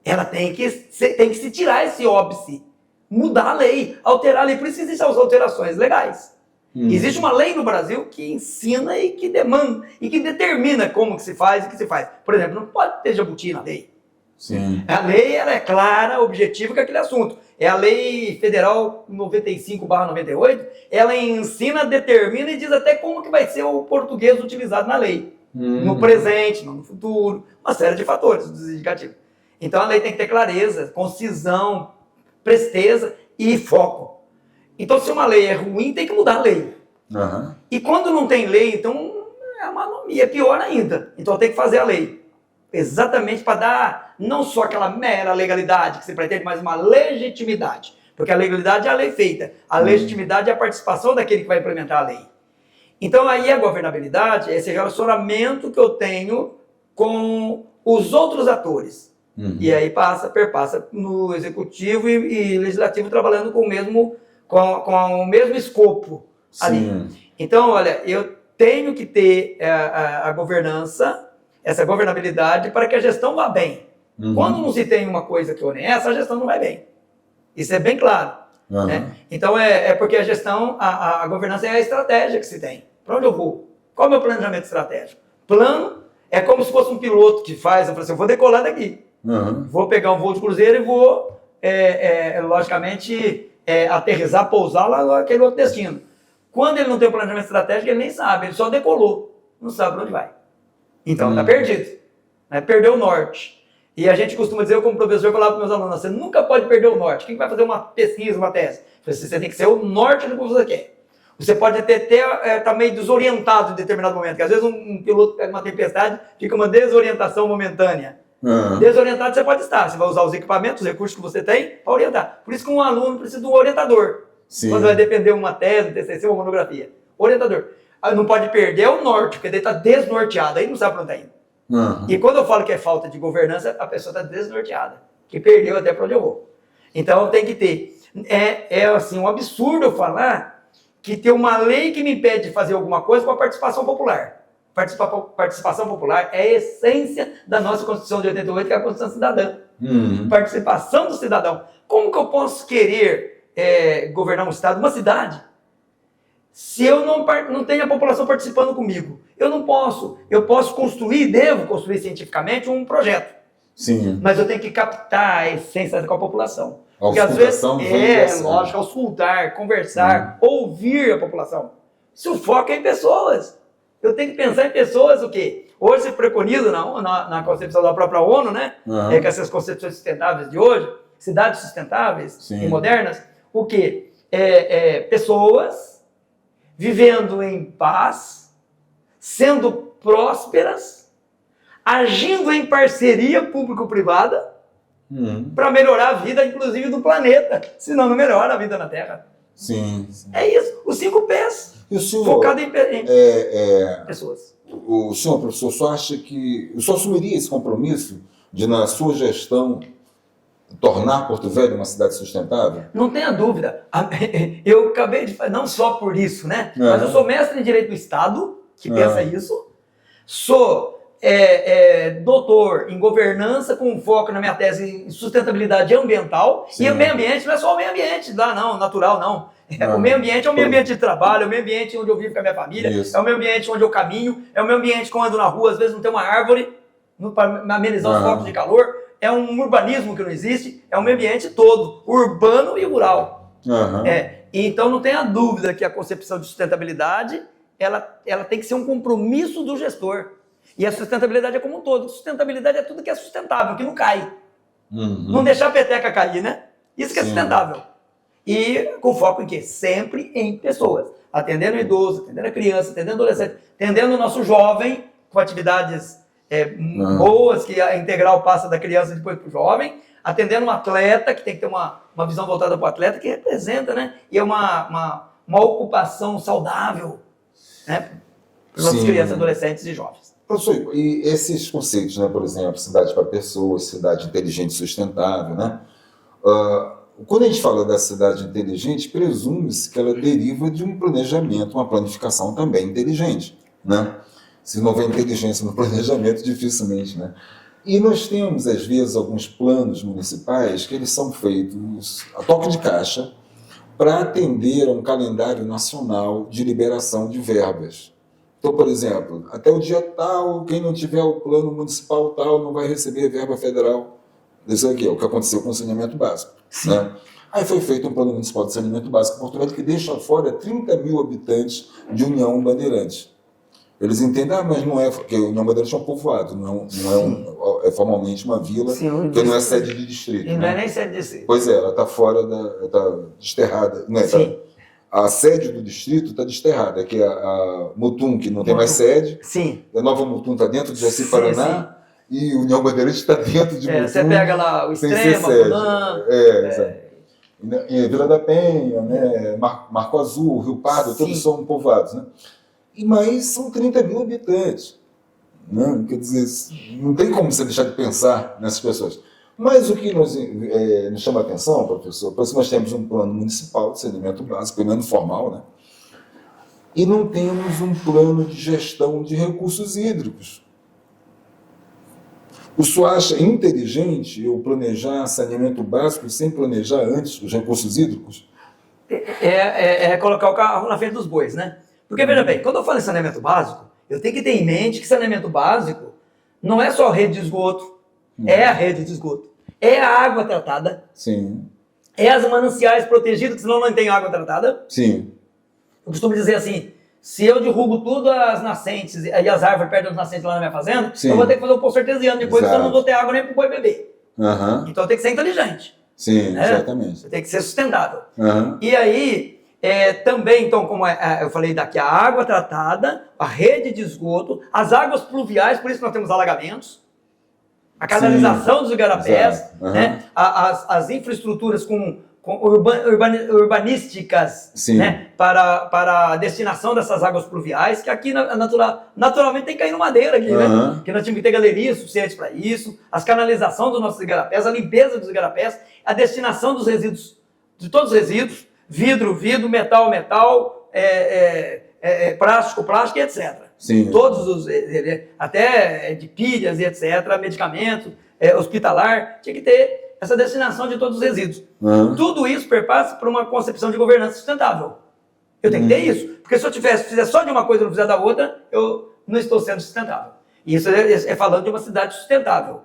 ela tem que se tirar esse óbice, mudar a lei, alterar a lei. Por isso existem as alterações legais. Existe uma lei no Brasil que ensina e que demanda e que determina como que se faz e o que se faz. Por exemplo, não pode ter jabuti na lei. Sim. A lei ela é clara, objetiva com aquele assunto. É a Lei Federal 95/98, ela ensina, determina e diz até como que vai ser o português utilizado na lei. no presente, não no futuro, uma série de fatores dos indicativos. Então a lei tem que ter clareza, concisão, presteza e foco. Então se uma lei é ruim, tem que mudar a lei. Uhum. E quando não tem lei, então é uma anomia, é pior ainda. Então tem que fazer a lei. Exatamente para dar não só aquela mera legalidade que se pretende, mas uma legitimidade. Porque a legalidade é a lei feita. A legitimidade é a participação daquele que vai implementar a lei. Então aí a governabilidade é esse relacionamento que eu tenho com os outros atores. E aí perpassa no executivo e legislativo trabalhando com o mesmo escopo ali. Então, olha, eu tenho que ter a governança, essa governabilidade para que a gestão vá bem. Quando não se tem uma coisa que une essa, a gestão não vai bem. Isso é bem claro. Né? Então, é porque a gestão, a governança é a estratégia que se tem. Para onde eu vou? Qual é o meu planejamento estratégico? Plano é como se fosse um piloto que faz, eu falo assim, eu vou decolar daqui. Vou pegar um voo de cruzeiro e vou, logicamente, aterrissar, pousar lá naquele outro destino. Quando ele não tem um planejamento estratégico, ele nem sabe, ele só decolou, não sabe para onde vai. Então, está perdido. Né? Perdeu o norte. E a gente costuma dizer, eu como professor, eu falava para meus alunos, você nunca pode perder o norte. Quem vai fazer uma pesquisa, uma tese? Você tem que ser o norte do que você quer. Você pode estar meio desorientado em determinado momento, porque às vezes um piloto pega uma tempestade, fica uma desorientação momentânea. Desorientado você pode estar, você vai usar os equipamentos, os recursos que você tem para orientar. Por isso que um aluno precisa de um orientador. Quando vai depender uma tese, um TCC, uma monografia. Orientador. Não pode perder o norte, porque ele está desnorteado, aí não sabe para onde está indo. E quando eu falo que é falta de governança, a pessoa está desnorteada, que perdeu até para onde eu vou. Então tem que ter. Assim, um absurdo eu falar que tem uma lei que me impede de fazer alguma coisa com a participação popular. Participação popular é a essência da nossa Constituição de 88, que é a Constituição Cidadã. Participação do cidadão. Como que eu posso querer governar um estado, uma cidade, se eu não tenho a população participando comigo? Eu não posso. Eu posso devo construir cientificamente um projeto. Mas eu tenho que captar a essência com a população. Porque às vezes lógico, auscultar, conversar, ouvir a população. Se o foco é em pessoas, eu tenho que pensar em pessoas o quê? Hoje se preconiza na concepção da própria ONU, né? Que essas concepções sustentáveis de hoje, cidades sustentáveis e modernas, o quê? Pessoas vivendo em paz, sendo prósperas, agindo em parceria público-privada, para melhorar a vida, inclusive, do planeta. Senão não melhora a vida na Terra. É isso. Os 5 P's. E o senhor, focado em pessoas. O senhor, professor, só acha que... O senhor assumiria esse compromisso de, na sua gestão, tornar Porto Velho uma cidade sustentável? Não tenha dúvida. Eu acabei de falar, não só por isso, né? Mas eu sou mestre em Direito do Estado, que pensa isso. Sou doutor em governança com foco na minha tese em sustentabilidade ambiental. E o meio ambiente não é só o meio ambiente lá, não, natural, não. O meio ambiente é o meio ambiente de trabalho, é o meio ambiente onde eu vivo com a minha família, é o meio ambiente onde eu caminho, é o meio ambiente quando eu ando na rua, às vezes não tem uma árvore para amenizar os focos de calor. É um urbanismo que não existe, é um meio ambiente todo, urbano e rural. Então não tenha dúvida que a concepção de sustentabilidade ela tem que ser um compromisso do gestor. E a sustentabilidade é como um todo. Sustentabilidade é tudo que é sustentável, que não cai. Não deixar a peteca cair, né? Isso que é sustentável. E com foco em quê? Sempre em pessoas. Atendendo o idoso, atendendo a criança, atendendo o adolescente, atendendo o nosso jovem com atividades boas, que a integral passa da criança depois para o jovem, atendendo um atleta, que tem que ter uma visão voltada para o atleta, que representa, né? E é uma ocupação saudável, né? Para as nossas crianças, adolescentes e jovens. Professor, e esses conceitos, né? Por exemplo, cidade para pessoas, cidade inteligente e sustentável, né? Quando a gente fala da cidade inteligente, presume-se que ela deriva de um planejamento, uma planificação também inteligente, né? Se não houver inteligência no planejamento, dificilmente, né? E nós temos, às vezes, alguns planos municipais que eles são feitos a toque de caixa para atender a um calendário nacional de liberação de verbas. Então, por exemplo, até o dia tal, quem não tiver o plano municipal tal não vai receber verba federal. Isso aqui é o que aconteceu com o saneamento básico, né? Aí foi feito um plano municipal de saneamento básico em Porto Velho que deixa fora 30 mil habitantes de União Bandeirantes. Eles entendem, mas não é, porque o União Bandeirantes é um povoado, é formalmente uma vila, Sim, que não é sede de distrito. E não é nem sede de distrito. Pois é, ela está fora está desterrada. Né? Sim. A sede do distrito está desterrada, que é a Mutum, que não tem mais sede. Sim. A Nova Mutum está dentro de Jaci Paraná, e o União Bandeirantes está dentro de Mutum. Você pega lá o Extrema, Punã. Exato. E Vila da Penha, né? Marco Azul, Rio Pardo, todos são povoados, né? Mas são 30 mil habitantes. Né? Quer dizer, não tem como você deixar de pensar nessas pessoas. Mas o que nos chama a atenção, professor, parece que nós temos um plano municipal de saneamento básico, pelo menos formal, né? E não temos um plano de gestão de recursos hídricos. O senhor acha inteligente eu planejar saneamento básico sem planejar antes os recursos hídricos? É colocar o carro na frente dos bois, né? Porque, veja bem, quando eu falo em saneamento básico, eu tenho que ter em mente que saneamento básico não é só rede de esgoto, é a rede de esgoto, é a água tratada, sim, é as mananciais protegidos, que senão não tem água tratada. Sim. Eu costumo dizer assim, se eu derrubo tudo as nascentes e as árvores perto das nascentes lá na minha fazenda, eu vou ter que fazer um poço artesiano depois, senão eu não vou ter água nem para o boi beber. Então tem que ser inteligente. Sim, né? Exatamente. Tem que ser sustentável. E aí, também, então, como eu falei daqui, a água tratada, a rede de esgoto, as águas pluviais, por isso nós temos alagamentos, a canalização dos igarapés, né? As infraestruturas urbanísticas, né? para a destinação dessas águas pluviais, que aqui naturalmente tem que cair no madeira aqui, né? Que nós tínhamos que ter galerias suficientes para isso, as canalizações dos nossos igarapés, a limpeza dos igarapés, a destinação dos resíduos, de todos os resíduos, vidro, metal, plástico, e etc. Sim. Todos os, até de pilhas e etc., medicamentos, hospitalar, tinha que ter essa destinação de todos os resíduos. Tudo isso perpassa por uma concepção de governança sustentável. Eu tenho que ter isso, porque se eu fizer só de uma coisa e não fizer da outra, eu não estou sendo sustentável. E isso é falando de uma cidade sustentável.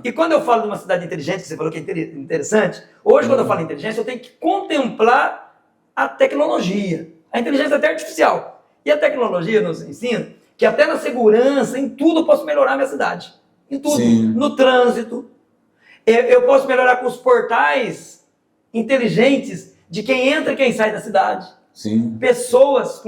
E quando eu falo de uma cidade inteligente, que você falou que é interessante, hoje quando eu falo em inteligência, eu tenho que contemplar a tecnologia, a inteligência até artificial. E a tecnologia nos ensina que até na segurança, em tudo, eu posso melhorar a minha cidade. Em tudo. Sim. No trânsito. Eu posso melhorar com os portais inteligentes de quem entra e quem sai da cidade. Sim. Pessoas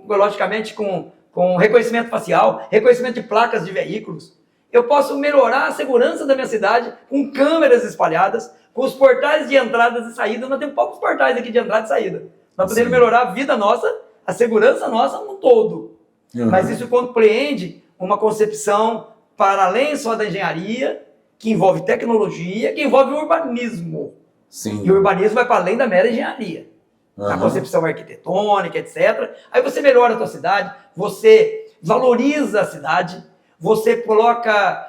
logicamente, com reconhecimento facial, reconhecimento de placas de veículos. Eu posso melhorar a segurança da minha cidade com câmeras espalhadas, com os portais de entradas e saídas. Nós temos poucos portais aqui de entrada e saída. Nós podemos melhorar a vida nossa, a segurança nossa no todo. Mas isso compreende uma concepção para além só da engenharia, que envolve tecnologia, que envolve o urbanismo. Sim. E o urbanismo vai para além da mera engenharia. A concepção arquitetônica, etc. Aí você melhora a sua cidade, você valoriza a cidade, você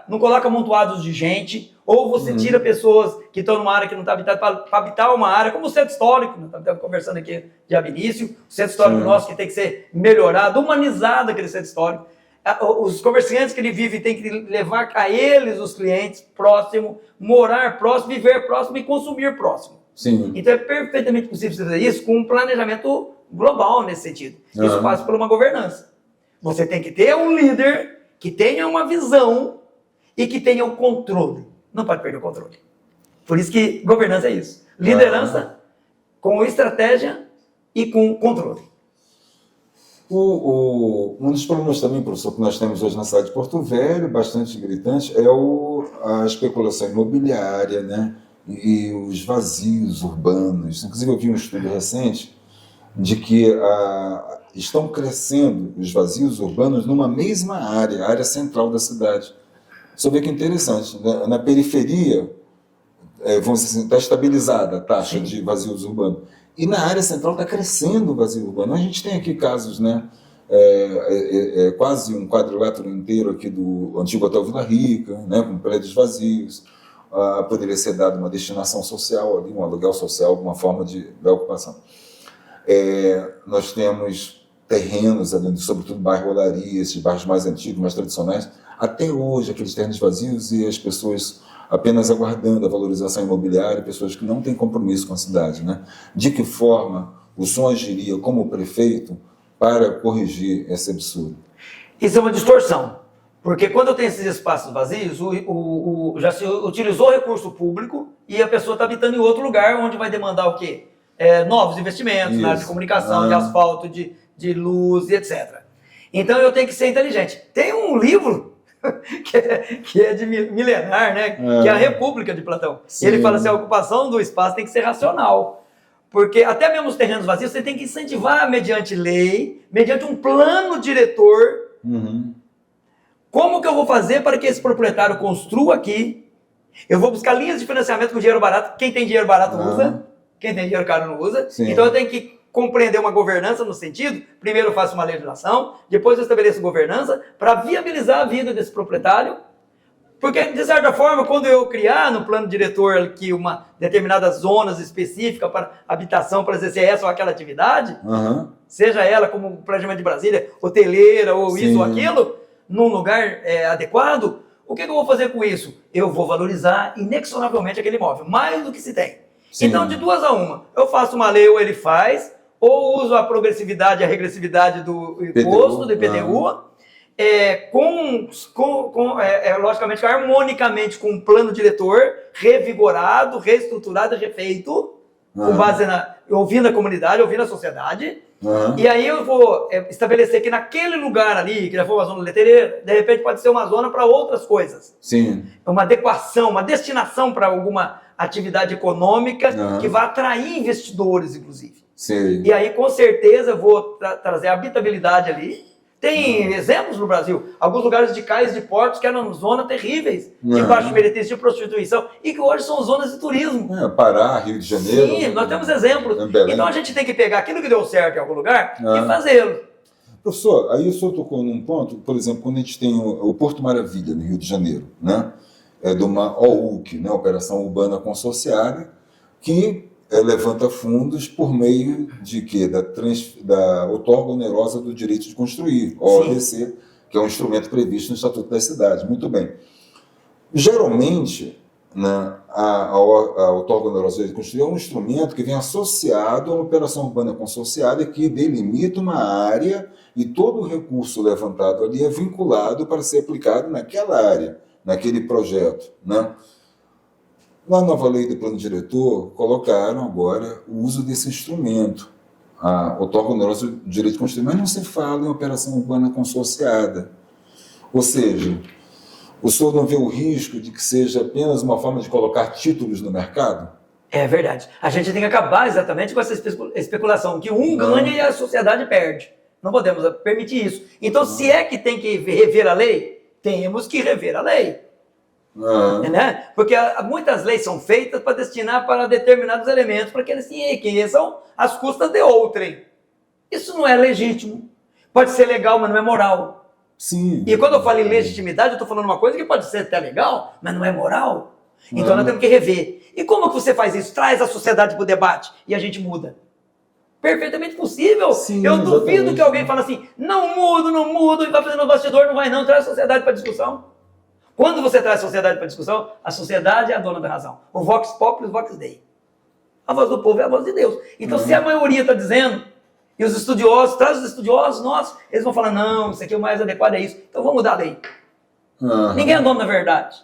não coloca amontoados de gente, ou você tira pessoas que estão numa área que não está habitada para habitar uma área, como o centro histórico, nós estamos conversando aqui de ab início, o centro histórico nosso que tem que ser melhorado, humanizado aquele centro histórico. Os comerciantes que ele vive tem que levar a eles, os clientes, próximo, morar próximo, viver próximo e consumir próximo. Sim. Então é perfeitamente possível você fazer isso com um planejamento global nesse sentido. Isso passa por uma governança. Você tem que ter um líder que tenha uma visão e que tenha um controle. Não pode perder o controle. Por isso que governança é isso. Liderança com estratégia e com controle. Um dos problemas também, professor, que nós temos hoje na cidade de Porto Velho, bastante gritante, é a especulação imobiliária, né? E os vazios urbanos. Inclusive, eu vi um estudo recente de que estão crescendo os vazios urbanos numa mesma área, a área central da cidade. Você vê que é interessante. Na periferia, vamos dizer assim, está estabilizada a taxa de vazios urbanos. E na área central está crescendo o vazio urbano. A gente tem aqui casos, né? Quase um quadrilátero inteiro aqui do antigo Hotel Vila Rica, né? Com prédios vazios. Poderia ser dado uma destinação social ali, um aluguel social, alguma forma de ocupação. Nós temos terrenos ali, sobretudo bairro Olaria, esses bairros mais antigos, mais tradicionais, até hoje aqueles terrenos vazios e as pessoas apenas aguardando a valorização imobiliária, pessoas que não têm compromisso com a cidade, né? De que forma o senhor agiria como prefeito para corrigir esse absurdo? Isso é uma distorção, porque quando eu tenho esses espaços vazios, já se utilizou o recurso público e a pessoa está habitando em outro lugar onde vai demandar o quê? Novos investimentos na área de comunicação, de asfalto, de luz e etc. Então eu tenho que ser inteligente. Tem um livro que é de milenar, né? Que é a República de Platão. E ele fala assim, a ocupação do espaço tem que ser racional. Porque até mesmo os terrenos vazios você tem que incentivar mediante lei, mediante um plano diretor. Como que eu vou fazer para que esse proprietário construa aqui? Eu vou buscar linhas de financiamento com dinheiro barato. Quem tem dinheiro barato usa, quem tem dinheiro caro não usa. Sim. Então eu tenho que compreender uma governança no sentido, primeiro eu faço uma legislação, depois eu estabeleço governança para viabilizar a vida desse proprietário. Porque, de certa forma, quando eu criar no plano diretor aqui uma determinada zonas específica para habitação, para exercer essa ou aquela atividade, seja ela como o planejamento de Brasília, hoteleira ou isso ou aquilo, num lugar adequado, o que eu vou fazer com isso? Eu vou valorizar inexoravelmente aquele imóvel, mais do que se tem. Sim. Então, de duas a uma, eu faço uma lei ou ele faz, ou uso a progressividade e a regressividade do imposto, do IPTU, logicamente, harmonicamente com um plano diretor revigorado, reestruturado, refeito, com base ouvindo a comunidade, ouvindo a sociedade. E aí eu vou estabelecer que naquele lugar ali, que já foi uma zona letreira, de repente pode ser uma zona para outras coisas. Sim. Uma adequação, uma destinação para alguma atividade econômica que vai atrair investidores, inclusive. Sim. E aí, com certeza, eu vou trazer habitabilidade ali. Tem exemplos no Brasil, alguns lugares de cais de portos que eram zonas terríveis, de baixo meretriz, de prostituição, e que hoje são zonas de turismo. Pará, Rio de Janeiro. Sim, nós temos exemplos. Então a gente tem que pegar aquilo que deu certo em algum lugar e fazê-lo. Professor, aí o senhor tocou num ponto, por exemplo, quando a gente tem o Porto Maravilha, no Rio de Janeiro, né? De uma OUC, né? Operação Urbana Consorciada, que levanta fundos por meio de quê? Da outorga onerosa do direito de construir, ODC, que é um instrumento previsto no Estatuto da Cidade. Muito bem. Geralmente, né, a outorga onerosa do direito de construir é um instrumento que vem associado a uma operação urbana consorciada que delimita uma área e todo o recurso levantado ali é vinculado para ser aplicado naquela área, naquele projeto, né? Na nova lei do plano diretor, colocaram agora o uso desse instrumento, a outorga onerosa do direito de construir, mas não se fala em operação urbana consorciada. Ou seja, o senhor não vê o risco de que seja apenas uma forma de colocar títulos no mercado? É verdade. A gente tem que acabar exatamente com essa especulação, que um ganha e a sociedade perde. Não podemos permitir isso. Então, se é que tem que rever a lei, temos que rever a lei. Né? Porque muitas leis são feitas para destinar para determinados elementos, para que eles se enriqueçam às custas de outrem. Isso não é legítimo. Pode ser legal, mas não é moral. Sim. E quando eu falo em legitimidade, eu estou falando uma coisa que pode ser até legal, mas não é moral. Então nós temos que rever. E como que você faz isso? Traz a sociedade para o debate e a gente muda. Perfeitamente possível. Sim, eu duvido que alguém fale assim, não mudo, e vai fazer no bastidor, não vai não, traz a sociedade para discussão. Quando você traz a sociedade para discussão, a sociedade é a dona da razão. O vox populi, o vox dei. A voz do povo é a voz de Deus. Então, se a maioria está dizendo, e os estudiosos, traz os estudiosos nossos, eles vão falar, não, isso aqui é o mais adequado, é isso. Então, vamos mudar a lei. Ninguém é dono da verdade.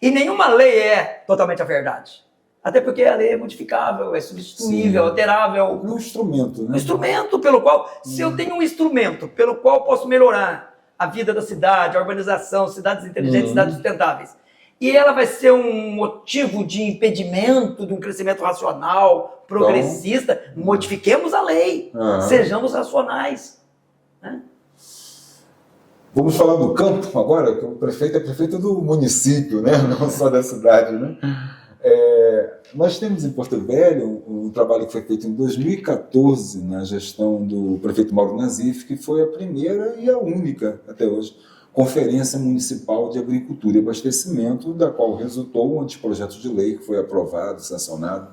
E nenhuma lei é totalmente a verdade. Até porque a lei é modificável, é substituível, alterável. É um instrumento, né? Um instrumento pelo qual, se eu tenho um instrumento pelo qual posso melhorar a vida da cidade, a urbanização, cidades inteligentes, cidades sustentáveis. E ela vai ser um motivo de impedimento de um crescimento racional, progressista. Então, modifiquemos a lei, sejamos racionais. Né? Vamos falar do campo agora, que o prefeito é prefeito do município, né? Não só da cidade, né? Nós temos em Porto Velho um trabalho que foi feito em 2014 na gestão do prefeito Mauro Nazif, que foi a primeira e a única, até hoje, Conferência Municipal de Agricultura e Abastecimento, da qual resultou um anteprojeto de lei que foi aprovado, sancionado,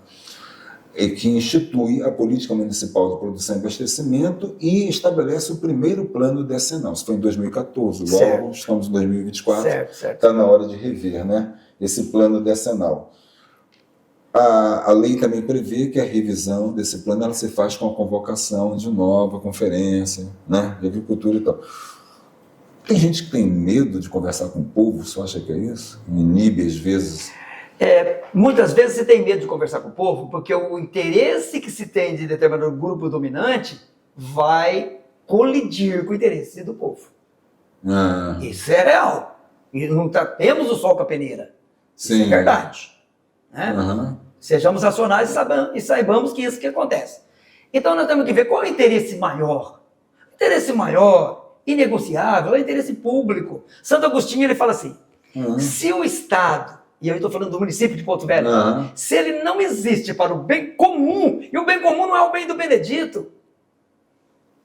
e que institui a Política Municipal de Produção e Abastecimento e estabelece o primeiro plano decenal. Isso foi em 2014, logo estamos em 2024, está na hora de rever, né, esse plano decenal. A lei também prevê que a revisão desse plano ela se faz com a convocação de nova conferência, né, de agricultura e tal. Tem gente que tem medo de conversar com o povo, você acha que é isso? Inibe, às vezes. Muitas vezes se tem medo de conversar com o povo, porque o interesse que se tem de determinado grupo dominante vai colidir com o interesse do povo. Isso é real. E não temos o sol com a peneira. Isso é verdade. Né? Sejamos racionais e saibamos que isso que acontece. Então nós temos que ver qual é o interesse maior. O interesse maior, inegociável, é o interesse público. Santo Agostinho ele fala assim, se o Estado, e eu estou falando do município de Porto Velho, se ele não existe para o bem comum, e o bem comum não é o bem do Benedito,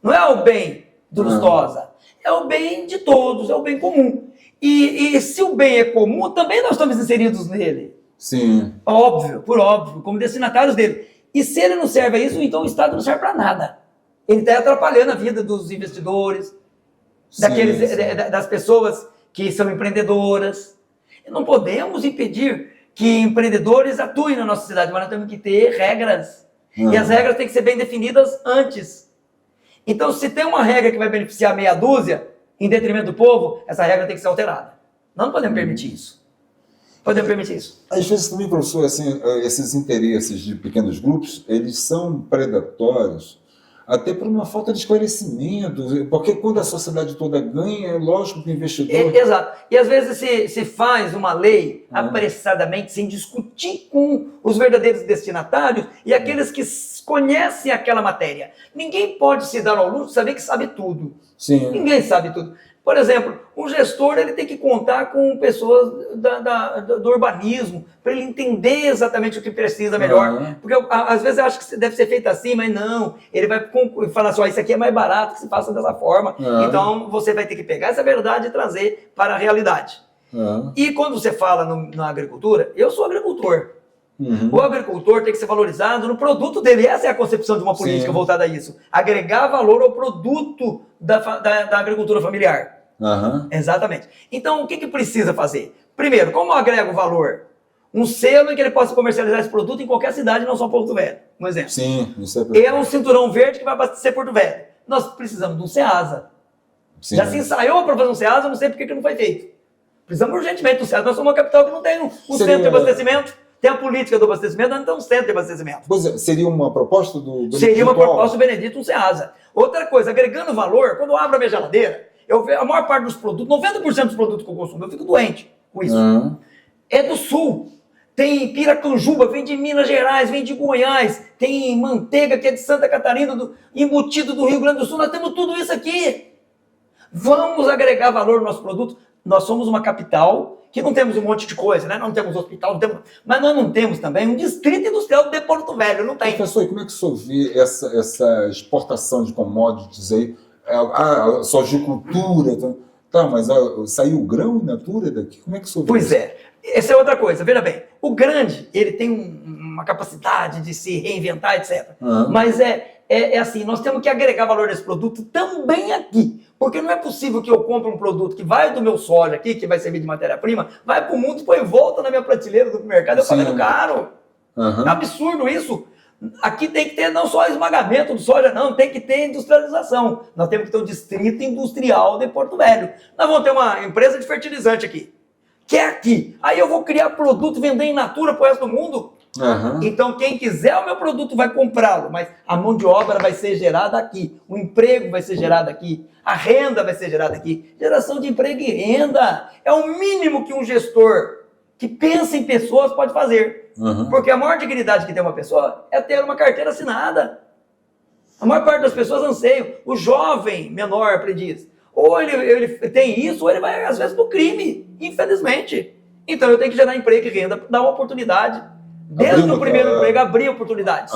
não é o bem do Lustosa, é o bem de todos, é o bem comum. E se o bem é comum, também nós estamos inseridos nele. Sim. Óbvio, por óbvio, como destinatários dele. E se ele não serve a isso, então o Estado não serve para nada. Ele está atrapalhando a vida dos investidores, das pessoas que são empreendedoras. Não podemos impedir que empreendedores atuem na nossa cidade, mas nós temos que ter regras. E as regras têm que ser bem definidas antes. Então, se tem uma regra que vai beneficiar meia dúzia, em detrimento do povo, essa regra tem que ser alterada. Não podemos permitir isso. Podemos permitir isso. Às vezes também, professor, assim, esses interesses de pequenos grupos, eles são predatórios até por uma falta de esclarecimento, porque quando a sociedade toda ganha, é lógico que o investidor... Exato. E às vezes se faz uma lei apressadamente, sem discutir com os verdadeiros destinatários e aqueles que conhecem aquela matéria. Ninguém pode se dar ao luxo de saber que sabe tudo. Sim. Ninguém sabe tudo. Por exemplo, o gestor ele tem que contar com pessoas do urbanismo para ele entender exatamente o que precisa melhor. Porque às vezes eu acho que deve ser feito assim, mas não. Ele vai falar assim, isso aqui é mais barato que se faça dessa forma. Então você vai ter que pegar essa verdade e trazer para a realidade. E quando você fala na agricultura, eu sou agricultor. O agricultor tem que ser valorizado no produto dele. Essa é a concepção de uma política voltada a isso. Agregar valor ao produto da agricultura familiar. Exatamente. Então, o que precisa fazer? Primeiro, como eu agrego valor? Um selo em que ele possa comercializar esse produto em qualquer cidade, não só Porto Velho. Um exemplo. Sim, isso é perfeito. É um cinturão verde que vai abastecer Porto Velho. Nós precisamos de um SEASA. Já se ensaiou para fazer um SEASA, não sei por que não foi feito. Precisamos urgentemente do SEASA. Nós somos uma capital que não tem um centro de abastecimento. Tem a política do abastecimento, mas não tem um centro de abastecimento. Pois é, seria uma proposta do Benedito? Seria uma proposta do Benedito, um SEASA. Outra coisa, agregando valor, quando eu abro a minha geladeira, eu vejo a maior parte dos produtos, 90% dos produtos que eu consumo, eu fico doente com isso. É do Sul. Tem piracanjuba, vem de Minas Gerais, vem de Goiás, tem manteiga que é de Santa Catarina, embutido do Rio Grande do Sul, nós temos tudo isso aqui. Vamos agregar valor no nosso produto. Nós somos uma capital que não temos um monte de coisa, né? Não temos hospital, mas nós não temos também um distrito industrial de Porto Velho, não tem. Professor, e como é que o senhor vê essa exportação de commodities aí? A sojicultura, tá, mas saiu o grão in natura daqui? Como é que o senhor vê Pois isso? Essa é outra coisa. Veja bem, o grande, ele tem uma capacidade de se reinventar, etc. Mas é assim, nós temos que agregar valor nesse produto também aqui. Porque não é possível que eu compre um produto que vai do meu soja aqui, que vai servir de matéria-prima, vai para o mundo e põe volta na minha prateleira do mercado, eu pagando caro. É absurdo isso. Aqui tem que ter não só esmagamento do soja, não, tem que ter industrialização. Nós temos que ter um distrito industrial de Porto Velho. Nós vamos ter uma empresa de fertilizante aqui, que é aqui. Aí eu vou criar produto e vender in natura para o resto do mundo. Então quem quiser o meu produto vai comprá-lo, mas a mão de obra vai ser gerada aqui, o emprego vai ser gerado aqui, a renda vai ser gerada aqui. Geração de emprego e renda é o mínimo que um gestor que pensa em pessoas pode fazer. Porque a maior dignidade que tem uma pessoa é ter uma carteira assinada. A maior parte das pessoas anseiam. O jovem menor aprendiz, ou ele tem isso, ou ele vai às vezes pro crime, infelizmente. Então eu tenho que gerar emprego e renda, dar uma oportunidade. Desde o primeiro emprego, abrir oportunidades.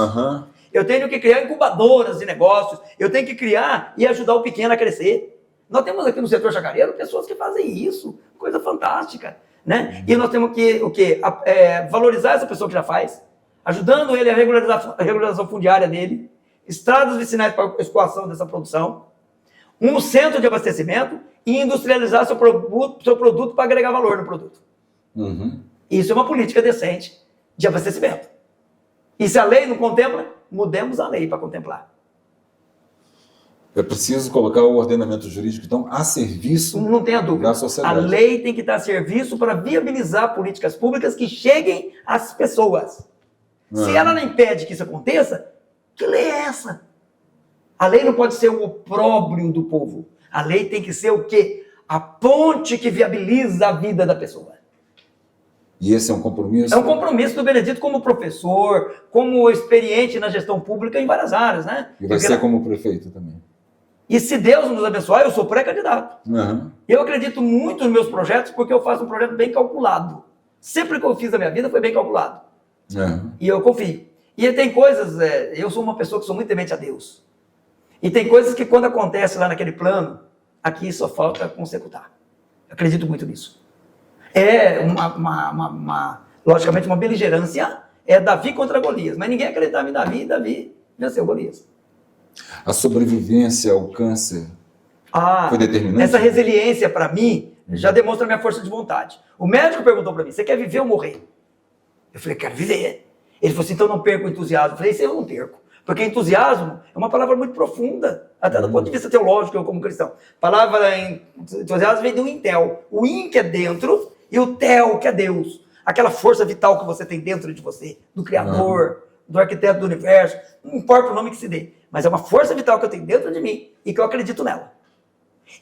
Eu tenho que criar incubadoras de negócios, eu tenho que criar e ajudar o pequeno a crescer. Nós temos aqui no setor chacareiro pessoas que fazem isso, coisa fantástica. Né? E nós temos que valorizar essa pessoa que já faz, ajudando ele a regularização fundiária dele, estradas vicinais para a escoação dessa produção, um centro de abastecimento e industrializar seu produto para agregar valor no produto. Isso é uma política decente de abastecimento. E se a lei não contempla, mudemos a lei para contemplar. É preciso colocar o ordenamento jurídico, então, a serviço Não tenha dúvida. da sociedade. A lei tem que estar a serviço para viabilizar políticas públicas que cheguem às pessoas. Se ela não impede que isso aconteça, que lei é essa? A lei não pode ser o opróbrio do povo. A lei tem que ser o quê? A ponte que viabiliza a vida da pessoa. E esse é um compromisso? É um compromisso do Benedito como professor, como experiente na gestão pública em várias áreas, né? E vai ser como prefeito também. E se Deus nos abençoar, eu sou pré-candidato. Uhum. Eu acredito muito nos meus projetos porque eu faço um projeto bem calculado. Sempre que eu fiz a minha vida foi bem calculado. Uhum. E eu confio. E tem coisas, eu sou uma pessoa que sou muito temente a Deus. E tem coisas que quando acontece lá naquele plano, aqui só falta consecutar. Eu acredito muito nisso. É logicamente, uma beligerância, é Davi contra Golias. Mas ninguém acreditava em Davi, e Davi venceu Golias. A sobrevivência ao câncer foi determinante? Essa resiliência, para mim, já demonstra a minha força de vontade. O médico perguntou para mim, você quer viver ou morrer? Eu falei, quero viver. Ele falou assim, então não perca o entusiasmo. Eu falei, isso eu não perco. Porque entusiasmo é uma palavra muito profunda, até do ponto de vista teológico, eu como cristão. A palavra entusiasmo vem do intel. O in que é dentro e o tel que é Deus. Aquela força vital que você tem dentro de você, do Criador, do arquiteto do universo, não importa o nome que se dê, mas é uma força vital que eu tenho dentro de mim e que eu acredito nela.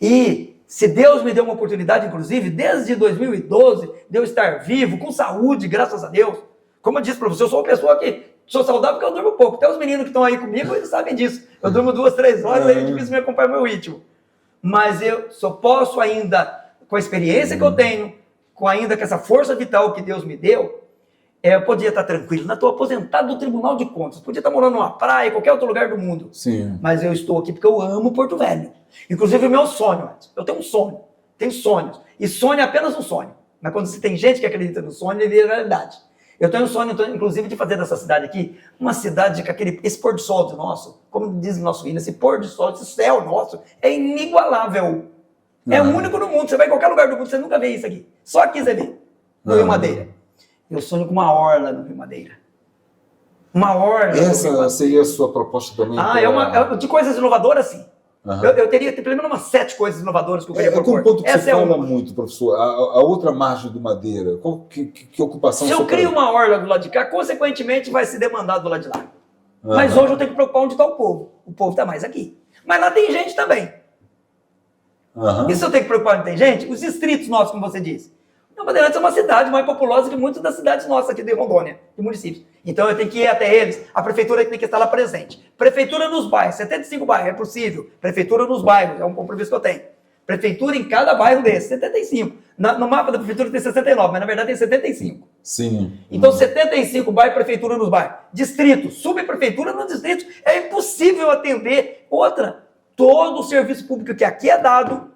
E se Deus me deu uma oportunidade, inclusive, desde 2012, de eu estar vivo, com saúde, graças a Deus, como eu disse para você, eu sou uma pessoa que sou saudável porque eu durmo pouco. Até os meninos que estão aí comigo, eles sabem disso. Eu durmo 2, 3 horas, aí é difícil me acompanhar o meu ritmo. Mas eu só posso ainda, com a experiência que eu tenho, com essa força vital que Deus me deu, eu podia estar tranquilo. Eu estou aposentado do Tribunal de Contas. Podia estar morando numa praia, em qualquer outro lugar do mundo. Sim. Mas eu estou aqui porque eu amo Porto Velho. Inclusive o meu sonho. Eu tenho um sonho. Tenho sonhos. E sonho é apenas um sonho. Mas quando você tem gente que acredita no sonho, ele vira realidade. Eu tenho um sonho, inclusive, de fazer dessa cidade aqui uma cidade com esse pôr do sol nosso, como diz o nosso hino, esse pôr do sol, esse céu nosso, é inigualável. É o único no mundo. Você vai em qualquer lugar do mundo, você nunca vê isso aqui. Só aqui você vê, no Rio Madeira. Eu sonho com uma orla no Rio Madeira. Uma orla. Essa seria a sua proposta também? De coisas inovadoras, sim. Eu teria pelo menos umas 7 coisas inovadoras que eu queria propor. Um ponto que você fala muito, professor, a outra margem do Madeira, que ocupação... Se eu crio uma orla do lado de cá, consequentemente vai se demandar do lado de lá. Mas hoje eu tenho que preocupar onde está o povo. O povo está mais aqui. Mas lá tem gente também. E se eu tenho que preocupar onde tem gente? Os distritos nossos, como você disse. Não, Bandeirantes é uma cidade mais populosa que muitas das cidades nossas aqui de Rondônia, de municípios. Então eu tenho que ir até eles, a prefeitura tem que estar lá presente. Prefeitura nos bairros, 75 bairros, é possível. Prefeitura nos bairros, é um compromisso que eu tenho. Prefeitura em cada bairro desses, 75. No mapa da prefeitura tem 69, mas na verdade tem 75. Sim. Então 75 bairros, prefeitura nos bairros. Distritos, subprefeitura nos distritos. É impossível atender todo o serviço público que aqui é dado.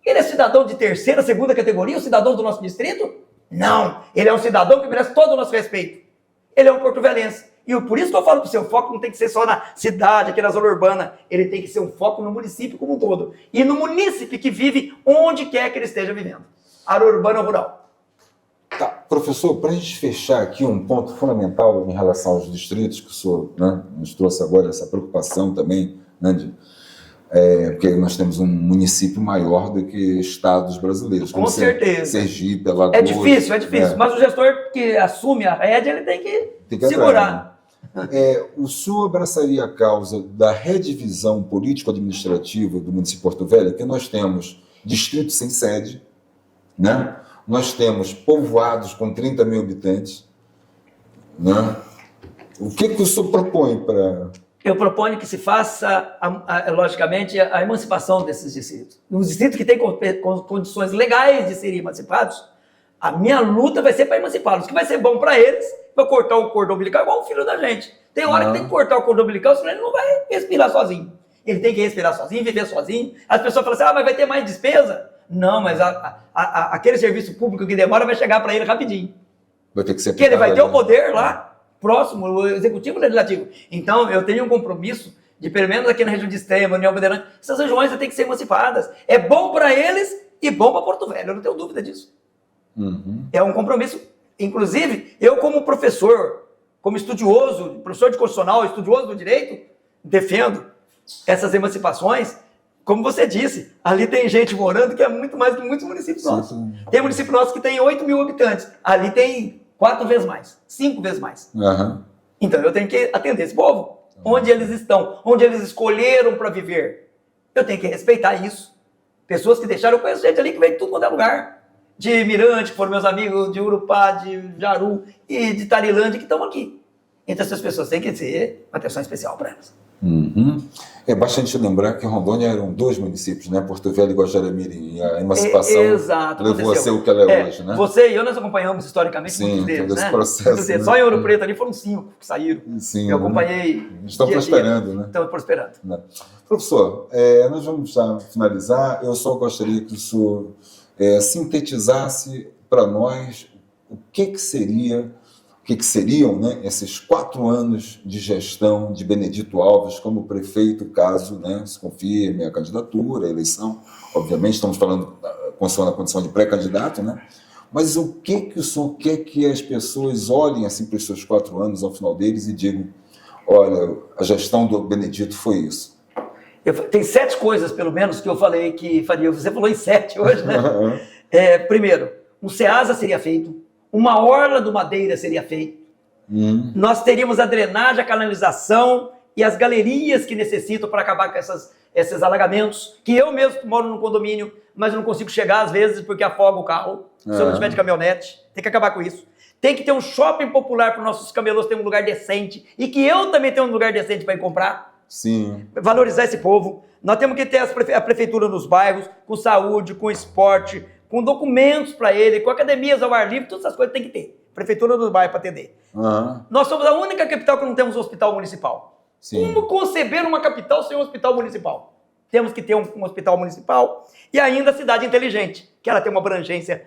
Ele é cidadão de terceira, segunda categoria, o cidadão do nosso distrito? Não. Ele é um cidadão que merece todo o nosso respeito. Ele é um porto-velhense. E por isso que eu falo para o seu foco não tem que ser só na cidade, aqui na zona urbana. Ele tem que ser um foco no município como um todo. E no munícipe que vive onde quer que ele esteja vivendo. Área urbana ou rural. Tá. Professor, para a gente fechar aqui um ponto fundamental em relação aos distritos, que o senhor nos trouxe agora essa preocupação também, porque nós temos um município maior do que estados brasileiros. Com certeza. Sergipe, Alagoas. É difícil. Mas o gestor que assume a rédea, ele tem que segurar. O senhor abraçaria a causa da redivisão político-administrativa do município de Porto Velho, que nós temos distritos sem sede, nós temos povoados com 30 mil habitantes. O que o senhor propõe para... Eu proponho que se faça, logicamente, a emancipação desses distritos. Nos distritos que têm condições legais de serem emancipados, a minha luta vai ser para emancipá-los. O que vai ser bom para eles, vai cortar o cordão umbilical igual o filho da gente. Tem hora que tem que cortar o cordão umbilical, senão ele não vai respirar sozinho. Ele tem que respirar sozinho, viver sozinho. As pessoas falam assim, mas vai ter mais despesa? Não, mas aquele serviço público que demora vai chegar para ele rapidinho. Vai ter que ser... Porque ele vai ter o poder lá, próximo, o executivo e o legislativo. Então, eu tenho um compromisso de, pelo menos aqui na região de Extrema, União Bandeirante, essas regiões têm que ser emancipadas. É bom para eles e bom para Porto Velho, eu não tenho dúvida disso. É um compromisso. Inclusive, eu como professor, como estudioso, professor de constitucional, estudioso do direito, defendo Essas emancipações, como você disse, ali tem gente morando que é muito mais que muitos municípios nossos. Tem município nosso que tem 8 mil habitantes, ali tem 4 vezes mais, 5 vezes mais. Uhum. Então eu tenho que atender esse povo, onde eles estão, onde eles escolheram para viver. Eu tenho que respeitar isso. Pessoas que deixaram, eu conheço gente ali que veio de tudo quanto é lugar. De Mirante, que foram meus amigos, de Urupá, de Jaru e de Tarilândia, que estão aqui. Então essas pessoas têm que ter uma atenção especial para elas. Uhum. É bastante lembrar que Rondônia eram 2 municípios, né? Porto Velho e Guajará-Mirim. E a emancipação levou a ser o que ela é hoje, né? Você e eu, nós acompanhamos historicamente muitos deles, todo esse né? processo, né? Só em Ouro Preto ali foram 5 que saíram. Sim, eu acompanhei. Né? Estão prosperando, né? Estão prosperando. Né? Professor, nós vamos já finalizar. Eu só gostaria que o senhor sintetizasse para nós o que seriam, né, esses 4 anos de gestão de Benedito Alves como prefeito, caso, né, se confirme a candidatura, a eleição. Obviamente, estamos falando na condição de pré-candidato, né? Mas o que o senhor quer que as pessoas olhem assim, para os seus 4 anos ao final deles e digam: olha, a gestão do Benedito foi isso? Tem 7 coisas, pelo menos, que eu falei que faria. Você falou em 7 hoje, né? Primeiro, um SEASA seria feito. Uma orla do Madeira seria feita. Nós teríamos a drenagem, a canalização e as galerias que necessitam para acabar com esses alagamentos, que eu mesmo moro num condomínio, mas eu não consigo chegar às vezes porque afoga o carro, se eu não tiver de caminhonete. Tem que acabar com isso. Tem que ter um shopping popular para os nossos camelôs terem um lugar decente e que eu também tenha um lugar decente para ir comprar. Sim. Valorizar esse povo. Nós temos que ter a prefeitura nos bairros, com saúde, com esporte, com documentos para ele, com academias ao ar livre, todas essas coisas tem que ter. Prefeitura do bairro para atender. Nós somos a única capital que não temos um hospital municipal. Sim. Como conceber uma capital sem um hospital municipal? Temos que ter um hospital municipal e ainda a cidade inteligente, que ela tem uma abrangência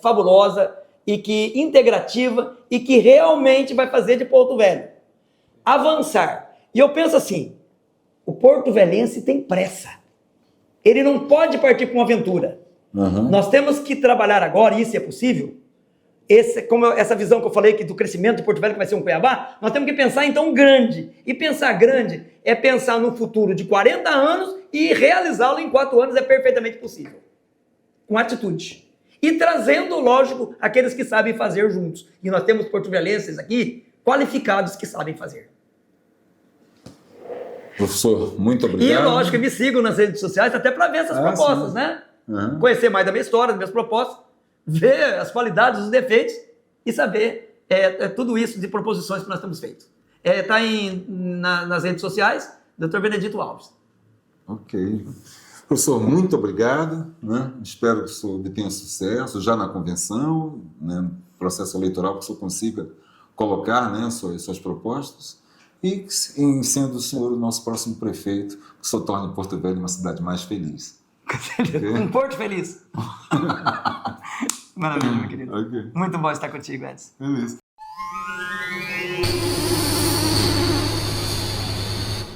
fabulosa e que integrativa e que realmente vai fazer de Porto Velho avançar. E eu penso assim, o Porto Velhense tem pressa. Ele não pode partir com uma aventura. Nós temos que trabalhar agora, e isso é possível, essa visão que eu falei que do crescimento de Porto Velho que vai ser um Cuiabá, nós temos que pensar então grande. E pensar grande é pensar no futuro de 40 anos e realizá-lo em 4 anos é perfeitamente possível. Com atitude. E trazendo, lógico, aqueles que sabem fazer juntos. E nós temos porto-velhenses aqui qualificados que sabem fazer. Professor, muito obrigado. E lógico, me sigam nas redes sociais até para ver essas propostas, né? Conhecer mais da minha história, das minhas propostas, ver as qualidades, os defeitos e saber tudo isso de proposições que nós temos feito. Está nas redes sociais, Dr. Benedito Alves. Ok. Professor, muito obrigado. Né? Espero que o senhor obtenha sucesso já na convenção, né? No processo eleitoral, que o senhor consiga colocar, né, suas propostas. E, em sendo o senhor o nosso próximo prefeito, que o senhor torne Porto Velho uma cidade mais feliz. Okay? Um Porto feliz. Maravilha, meu querido. Okay. Muito bom estar contigo, Edson. Beleza.